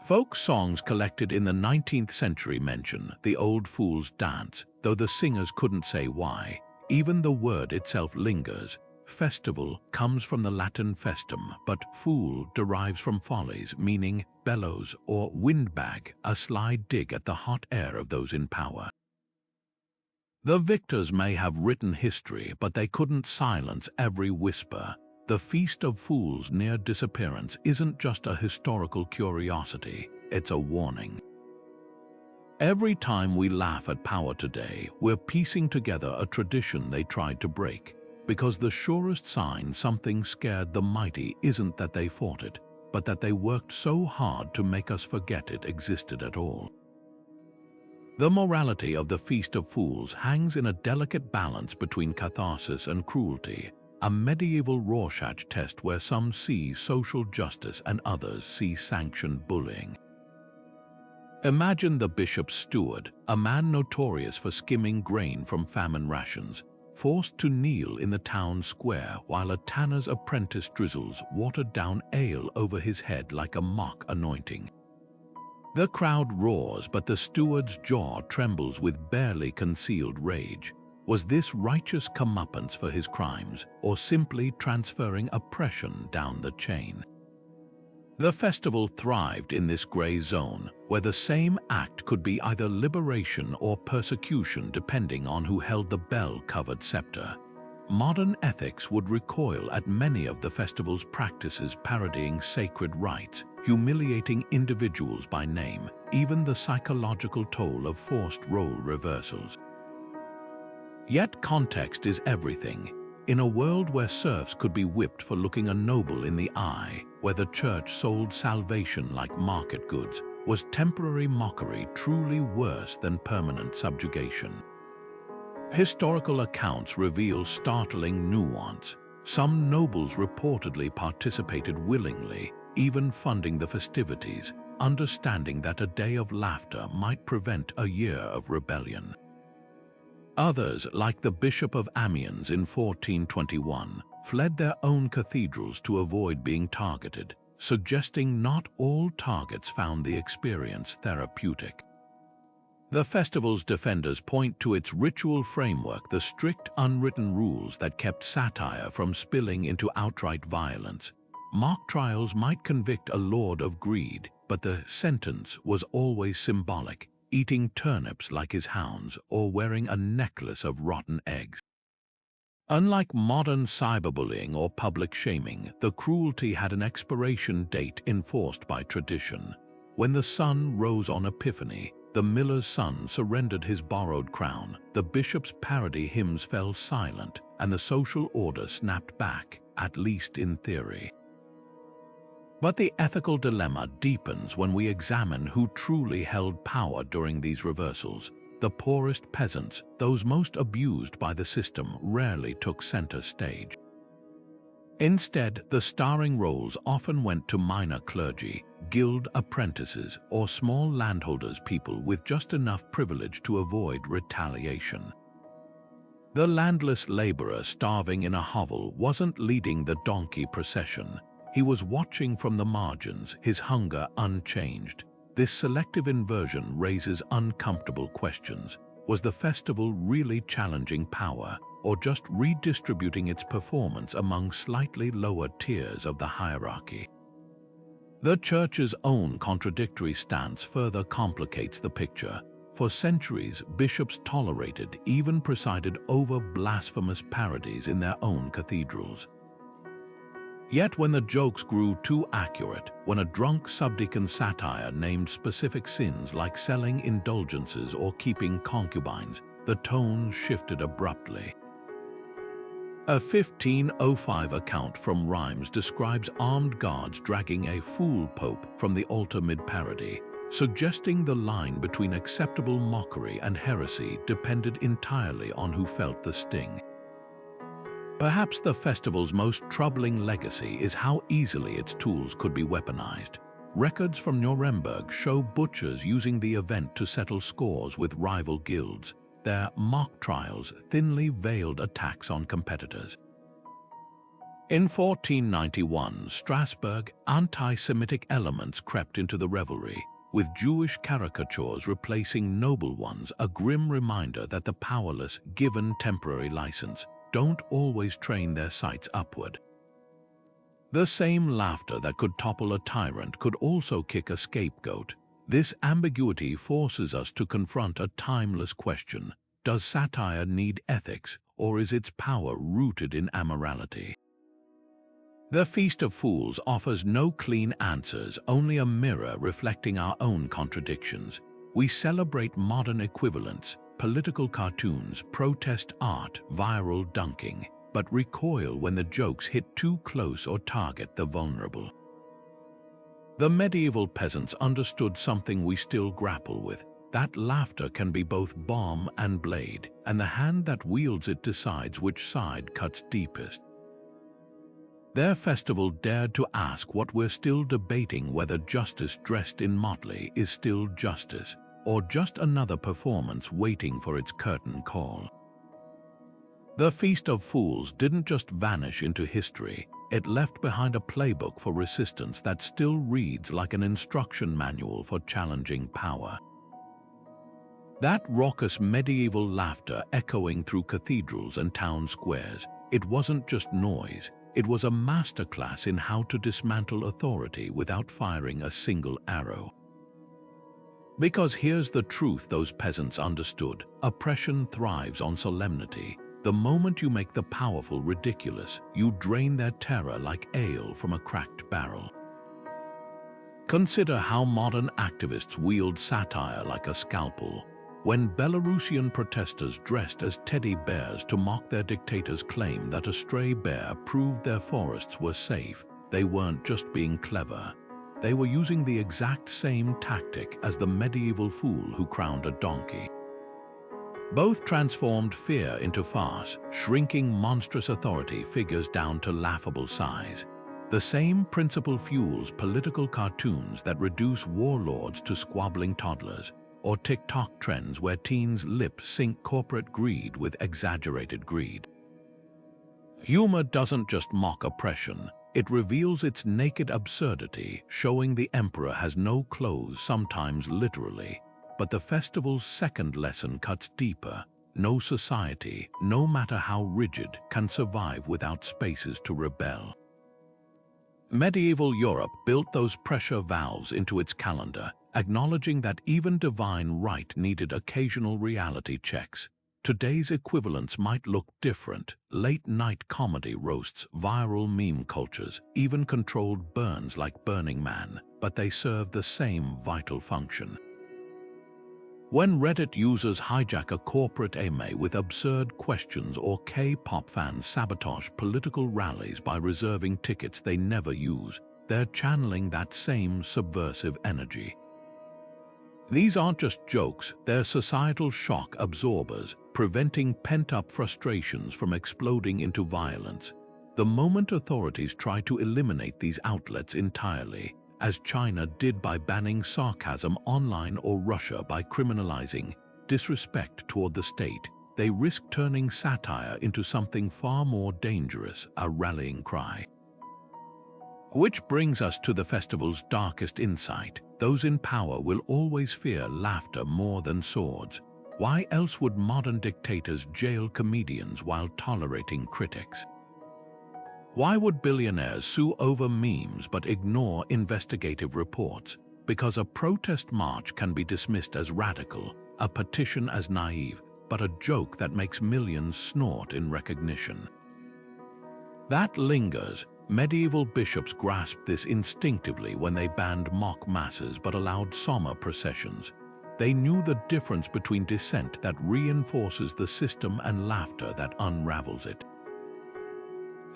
Folk songs collected in the 19th century mention the old fool's dance, though the singers couldn't say why. Even the word itself lingers. Festival comes from the Latin festum, but fool derives from follies, meaning bellows or windbag, a sly dig at the hot air of those in power. The victors may have written history, but they couldn't silence every whisper. The Feast of Fools' near disappearance isn't just a historical curiosity, it's a warning. Every time we laugh at power today, we're piecing together a tradition they tried to break. Because the surest sign something scared the mighty isn't that they fought it, but that they worked so hard to make us forget it existed at all. The morality of the Feast of Fools hangs in a delicate balance between catharsis and cruelty, a medieval Rorschach test where some see social justice and others see sanctioned bullying. Imagine the bishop's steward, a man notorious for skimming grain from famine rations, forced to kneel in the town square while a tanner's apprentice drizzles watered-down ale over his head like a mock anointing. The crowd roars, but the steward's jaw trembles with barely concealed rage. Was this righteous comeuppance for his crimes, or simply transferring oppression down the chain? The festival thrived in this gray zone, where the same act could be either liberation or persecution depending on who held the bell-covered scepter. Modern ethics would recoil at many of the festival's practices parodying sacred rites, humiliating individuals by name, even the psychological toll of forced role reversals. Yet context is everything. In a world where serfs could be whipped for looking a noble in the eye, where the church sold salvation like market goods, was temporary mockery truly worse than permanent subjugation? Historical accounts reveal startling nuance. Some nobles reportedly participated willingly, even funding the festivities, understanding that a day of laughter might prevent a year of rebellion. Others, like the Bishop of Amiens in 1421, fled their own cathedrals to avoid being targeted, suggesting not all targets found the experience therapeutic. The festival's defenders point to its ritual framework, the strict unwritten rules that kept satire from spilling into outright violence. Mock trials might convict a lord of greed, but the sentence was always symbolic, eating turnips like his hounds or wearing a necklace of rotten eggs. Unlike modern cyberbullying or public shaming, the cruelty had an expiration date enforced by tradition. When the sun rose on Epiphany, the miller's son surrendered his borrowed crown, the bishop's parody hymns fell silent, and the social order snapped back, at least in theory. But the ethical dilemma deepens when we examine who truly held power during these reversals. The poorest peasants, those most abused by the system, rarely took center stage. Instead, the starring roles often went to minor clergy, guild apprentices, or small landholders, people with just enough privilege to avoid retaliation. The landless laborer starving in a hovel wasn't leading the donkey procession. He was watching from the margins, his hunger unchanged. This selective inversion raises uncomfortable questions. Was the festival really challenging power, or just redistributing its performance among slightly lower tiers of the hierarchy? The Church's own contradictory stance further complicates the picture. For centuries, bishops tolerated, even presided over blasphemous parodies in their own cathedrals. Yet when the jokes grew too accurate, when a drunk subdeacon satire named specific sins like selling indulgences or keeping concubines, the tone shifted abruptly. A 1505 account from Rheims describes armed guards dragging a fool pope from the altar mid-parody, suggesting the line between acceptable mockery and heresy depended entirely on who felt the sting. Perhaps the festival's most troubling legacy is how easily its tools could be weaponized. Records from Nuremberg show butchers using the event to settle scores with rival guilds, their mock trials thinly veiled attacks on competitors. In 1491, Strasbourg, anti-Semitic elements crept into the revelry, with Jewish caricatures replacing noble ones, a grim reminder that the powerless, given temporary license, don't always train their sights upward. The same laughter that could topple a tyrant could also kick a scapegoat. This ambiguity forces us to confront a timeless question. Does satire need ethics, or is its power rooted in amorality? The Feast of Fools offers no clean answers, only a mirror reflecting our own contradictions. We celebrate modern equivalents, political cartoons, protest art, viral dunking, but recoil when the jokes hit too close or target the vulnerable. The medieval peasants understood something we still grapple with, that laughter can be both balm and blade, and the hand that wields it decides which side cuts deepest. Their festival dared to ask what we're still debating, whether justice dressed in motley is still justice, or just another performance waiting for its curtain call. The Feast of Fools didn't just vanish into history, it left behind a playbook for resistance that still reads like an instruction manual for challenging power. That raucous medieval laughter echoing through cathedrals and town squares, it wasn't just noise, it was a masterclass in how to dismantle authority without firing a single arrow. Because here's the truth those peasants understood: oppression thrives on solemnity. The moment you make the powerful ridiculous, you drain their terror like ale from a cracked barrel. Consider how modern activists wield satire like a scalpel. When Belarusian protesters dressed as teddy bears to mock their dictator's claim that a stray bear proved their forests were safe, they weren't just being clever. They were using the exact same tactic as the medieval fool who crowned a donkey. Both transformed fear into farce, shrinking monstrous authority figures down to laughable size. The same principle fuels political cartoons that reduce warlords to squabbling toddlers, or TikTok trends where teens lip-sync corporate greed with exaggerated greed. Humor doesn't just mock oppression, it reveals its naked absurdity, showing the emperor has no clothes, sometimes literally. But the festival's second lesson cuts deeper. No society, no matter how rigid, can survive without spaces to rebel. Medieval Europe built those pressure valves into its calendar, acknowledging that even divine right needed occasional reality checks. Today's equivalents might look different: late-night comedy roasts, viral meme cultures, even controlled burns like Burning Man, but they serve the same vital function. When Reddit users hijack a corporate email with absurd questions, or K-pop fans sabotage political rallies by reserving tickets they never use, they're channeling that same subversive energy. These aren't just jokes, they're societal shock absorbers, preventing pent-up frustrations from exploding into violence. The moment authorities try to eliminate these outlets entirely, as China did by banning sarcasm online, or Russia by criminalizing disrespect toward the state, they risk turning satire into something far more dangerous: a rallying cry. Which brings us to the festival's darkest insight: those in power will always fear laughter more than swords. Why else would modern dictators jail comedians while tolerating critics? Why would billionaires sue over memes but ignore investigative reports? Because a protest march can be dismissed as radical, a petition as naive, but a joke that makes millions snort in recognition. That lingers. Medieval bishops grasped this instinctively when they banned mock masses but allowed somber processions. They knew the difference between dissent that reinforces the system and laughter that unravels it.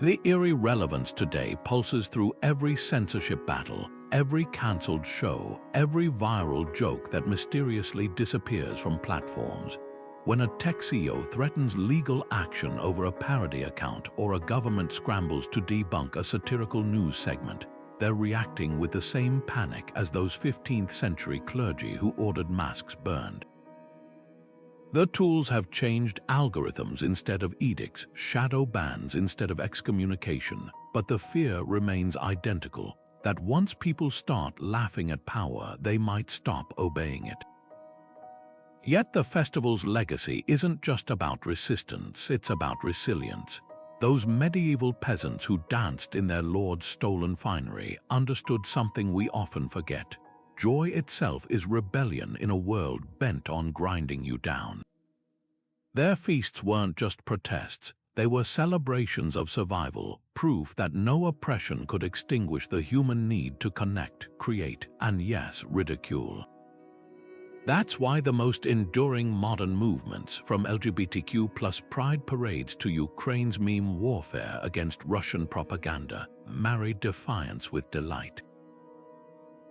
The eerie relevance today pulses through every censorship battle, every cancelled show, every viral joke that mysteriously disappears from platforms. When a tech CEO threatens legal action over a parody account, or a government scrambles to debunk a satirical news segment, they're reacting with the same panic as those 15th century clergy who ordered masks burned. The tools have changed: algorithms instead of edicts, shadow bans instead of excommunication, but the fear remains identical, that once people start laughing at power, they might stop obeying it. Yet the festival's legacy isn't just about resistance, it's about resilience. Those medieval peasants who danced in their lord's stolen finery understood something we often forget: joy itself is rebellion in a world bent on grinding you down. Their feasts weren't just protests, they were celebrations of survival, proof that no oppression could extinguish the human need to connect, create, and yes, ridicule. That's why the most enduring modern movements, from LGBTQ+ pride parades to Ukraine's meme warfare against Russian propaganda, marry defiance with delight.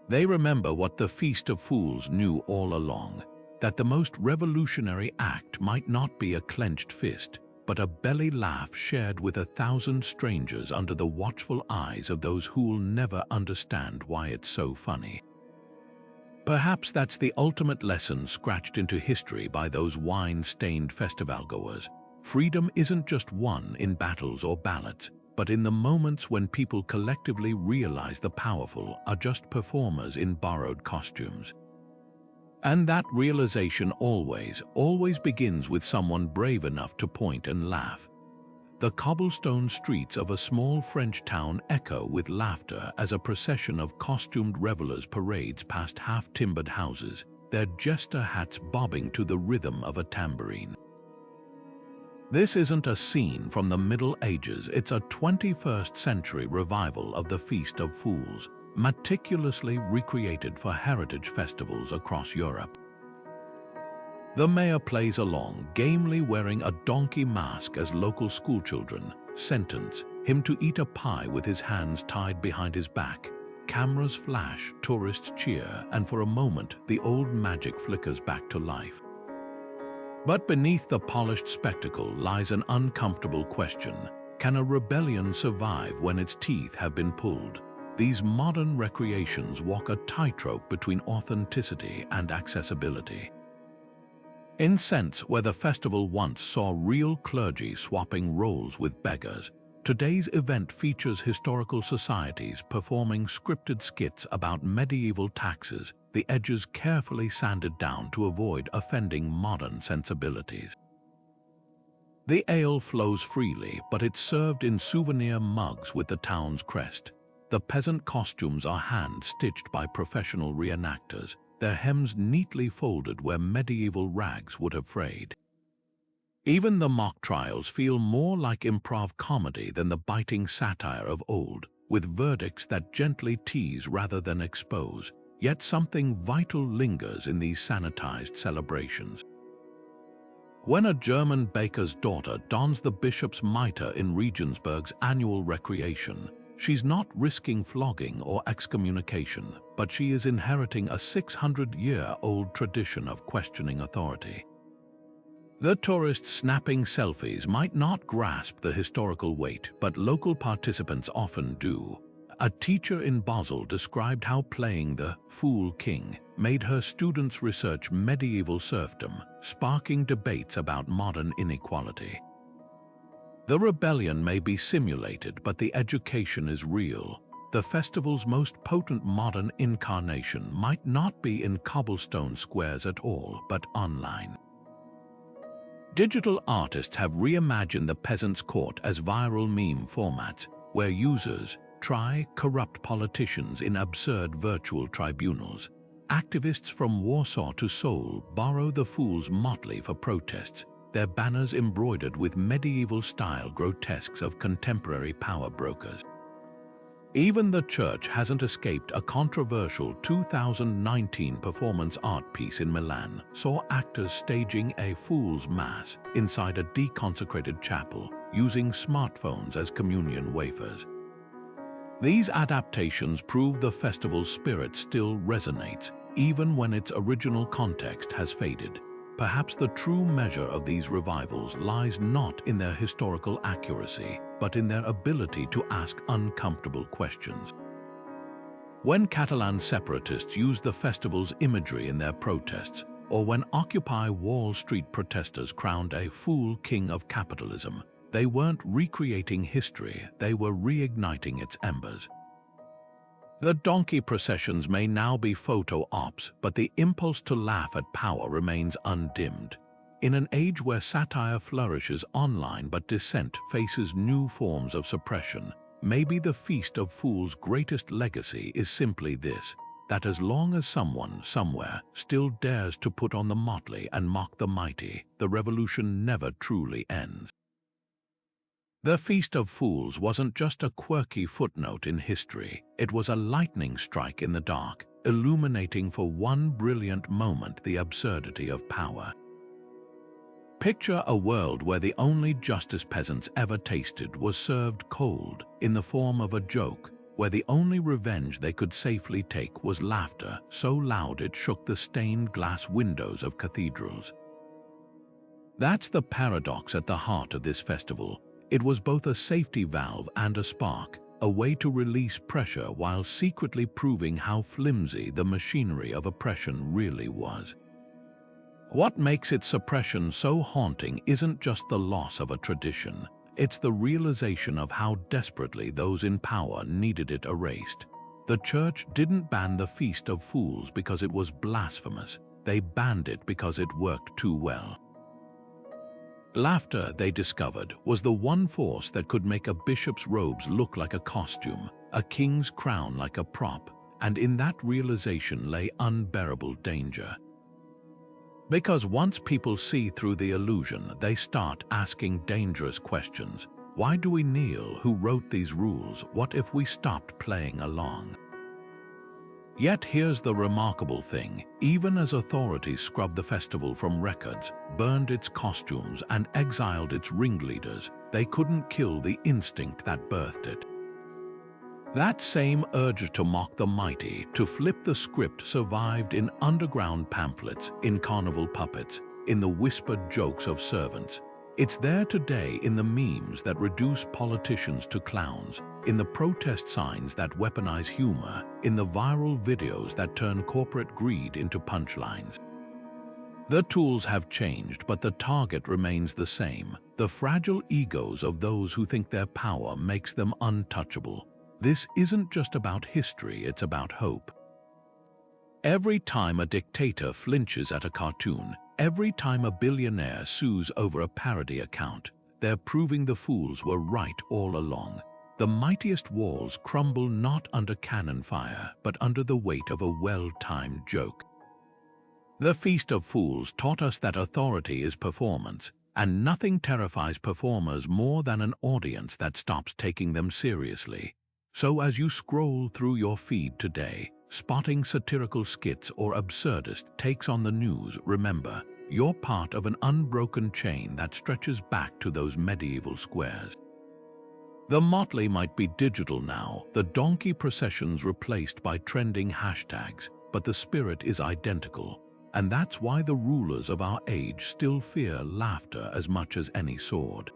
They remember what the Feast of Fools knew all along: that the most revolutionary act might not be a clenched fist, but a belly laugh shared with 1,000 strangers under the watchful eyes of those who'll never understand why it's so funny. Perhaps that's the ultimate lesson scratched into history by those wine-stained festivalgoers. Freedom isn't just won in battles or ballots, but in the moments when people collectively realize the powerful are just performers in borrowed costumes. And that realization always begins with someone brave enough to point and laugh. The cobblestone streets of a small French town echo with laughter as a procession of costumed revelers parades past half-timbered houses, their jester hats bobbing to the rhythm of a tambourine. This isn't a scene from the Middle Ages, it's a 21st century revival of the Feast of Fools. meticulously recreated for heritage festivals across Europe. The mayor plays along, gamely wearing a donkey mask as local schoolchildren sentence him to eat a pie with his hands tied behind his back. Cameras flash, tourists cheer, and for a moment the old magic flickers back to life. But beneath the polished spectacle lies an uncomfortable question. Can a rebellion survive when its teeth have been pulled? These modern recreations walk a tightrope between authenticity and accessibility. In Sense, where the festival once saw real clergy swapping roles with beggars, today's event features historical societies performing scripted skits about medieval taxes, the edges carefully sanded down to avoid offending modern sensibilities. The ale flows freely, but it's served in souvenir mugs with the town's crest. The peasant costumes are hand-stitched by professional reenactors, their hems neatly folded where medieval rags would have frayed. Even the mock trials feel more like improv comedy than the biting satire of old, with verdicts that gently tease rather than expose. Yet something vital lingers in these sanitized celebrations. When a German baker's daughter dons the bishop's mitre in Regensburg's annual recreation, she's not risking flogging or excommunication, but she is inheriting a 600-year-old tradition of questioning authority. The tourists snapping selfies might not grasp the historical weight, but local participants often do. A teacher in Basel described how playing the Fool King made her students research medieval serfdom, sparking debates about modern inequality. The rebellion may be simulated, but the education is real. The festival's most potent modern incarnation might not be in cobblestone squares at all, but online. Digital artists have reimagined the Peasants Court as viral meme formats, where users try corrupt politicians in absurd virtual tribunals. Activists from Warsaw to Seoul borrow the fool's motley for protests, their banners embroidered with medieval-style grotesques of contemporary power brokers. Even the church hasn't escaped. A controversial 2019 performance art piece in Milan saw actors staging a fool's mass inside a deconsecrated chapel, using smartphones as communion wafers. These adaptations prove the festival's spirit still resonates, even when its original context has faded. Perhaps the true measure of these revivals lies not in their historical accuracy, but in their ability to ask uncomfortable questions. When Catalan separatists used the festival's imagery in their protests, or when Occupy Wall Street protesters crowned a fool king of capitalism, they weren't recreating history, they were reigniting its embers. The donkey processions may now be photo ops, but the impulse to laugh at power remains undimmed. In an age where satire flourishes online but dissent faces new forms of suppression, maybe the Feast of Fools' greatest legacy is simply this: that as long as someone, somewhere, still dares to put on the motley and mock the mighty, the revolution never truly ends. The Feast of Fools wasn't just a quirky footnote in history, it was a lightning strike in the dark, illuminating for one brilliant moment the absurdity of power. Picture a world where the only justice peasants ever tasted was served cold, in the form of a joke, where the only revenge they could safely take was laughter so loud it shook the stained glass windows of cathedrals. That's the paradox at the heart of this festival. It was both a safety valve and a spark, a way to release pressure while secretly proving how flimsy the machinery of oppression really was. What makes its suppression so haunting isn't just the loss of a tradition, it's the realization of how desperately those in power needed it erased. The church didn't ban the Feast of Fools because it was blasphemous, they banned it because it worked too well. Laughter, they discovered, was the one force that could make a bishop's robes look like a costume, a king's crown like a prop, and in that realization lay unbearable danger. Because once people see through the illusion, they start asking dangerous questions. Why do we kneel? Who wrote these rules? What if we stopped playing along? Yet here's the remarkable thing: even as authorities scrubbed the festival from records, burned its costumes, and exiled its ringleaders, they couldn't kill the instinct that birthed it. That same urge to mock the mighty, to flip the script, survived in underground pamphlets, in carnival puppets, in the whispered jokes of servants. It's there today in the memes that reduce politicians to clowns, in the protest signs that weaponize humor, in the viral videos that turn corporate greed into punchlines. The tools have changed, but the target remains the same: the fragile egos of those who think their power makes them untouchable. This isn't just about history, it's about hope. Every time a dictator flinches at a cartoon, every time a billionaire sues over a parody account, they're proving the fools were right all along. The mightiest walls crumble not under cannon fire, but under the weight of a well-timed joke. The Feast of Fools taught us that authority is performance, and nothing terrifies performers more than an audience that stops taking them seriously. So as you scroll through your feed today, spotting satirical skits or absurdist takes on the news, remember, you're part of an unbroken chain that stretches back to those medieval squares. The motley might be digital now, the donkey processions replaced by trending hashtags, but the spirit is identical. And that's why the rulers of our age still fear laughter as much as any sword.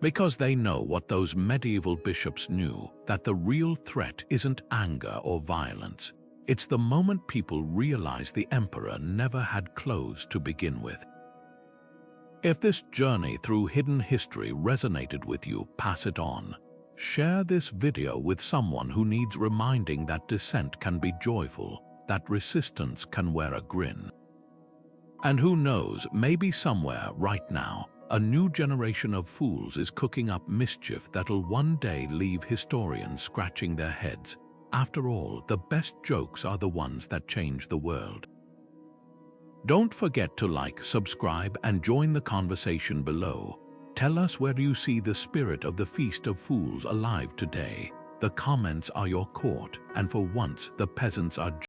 Because they know what those medieval bishops knew, that the real threat isn't anger or violence. It's the moment people realize the emperor never had clothes to begin with. If this journey through hidden history resonated with you, pass it on. Share this video with someone who needs reminding that dissent can be joyful, that resistance can wear a grin. And who knows, maybe somewhere right now, a new generation of fools is cooking up mischief that'll one day leave historians scratching their heads. After all, the best jokes are the ones that change the world. Don't forget to like, subscribe, and join the conversation below. Tell us where you see the spirit of the Feast of Fools alive today. The comments are your court, and for once, the peasants are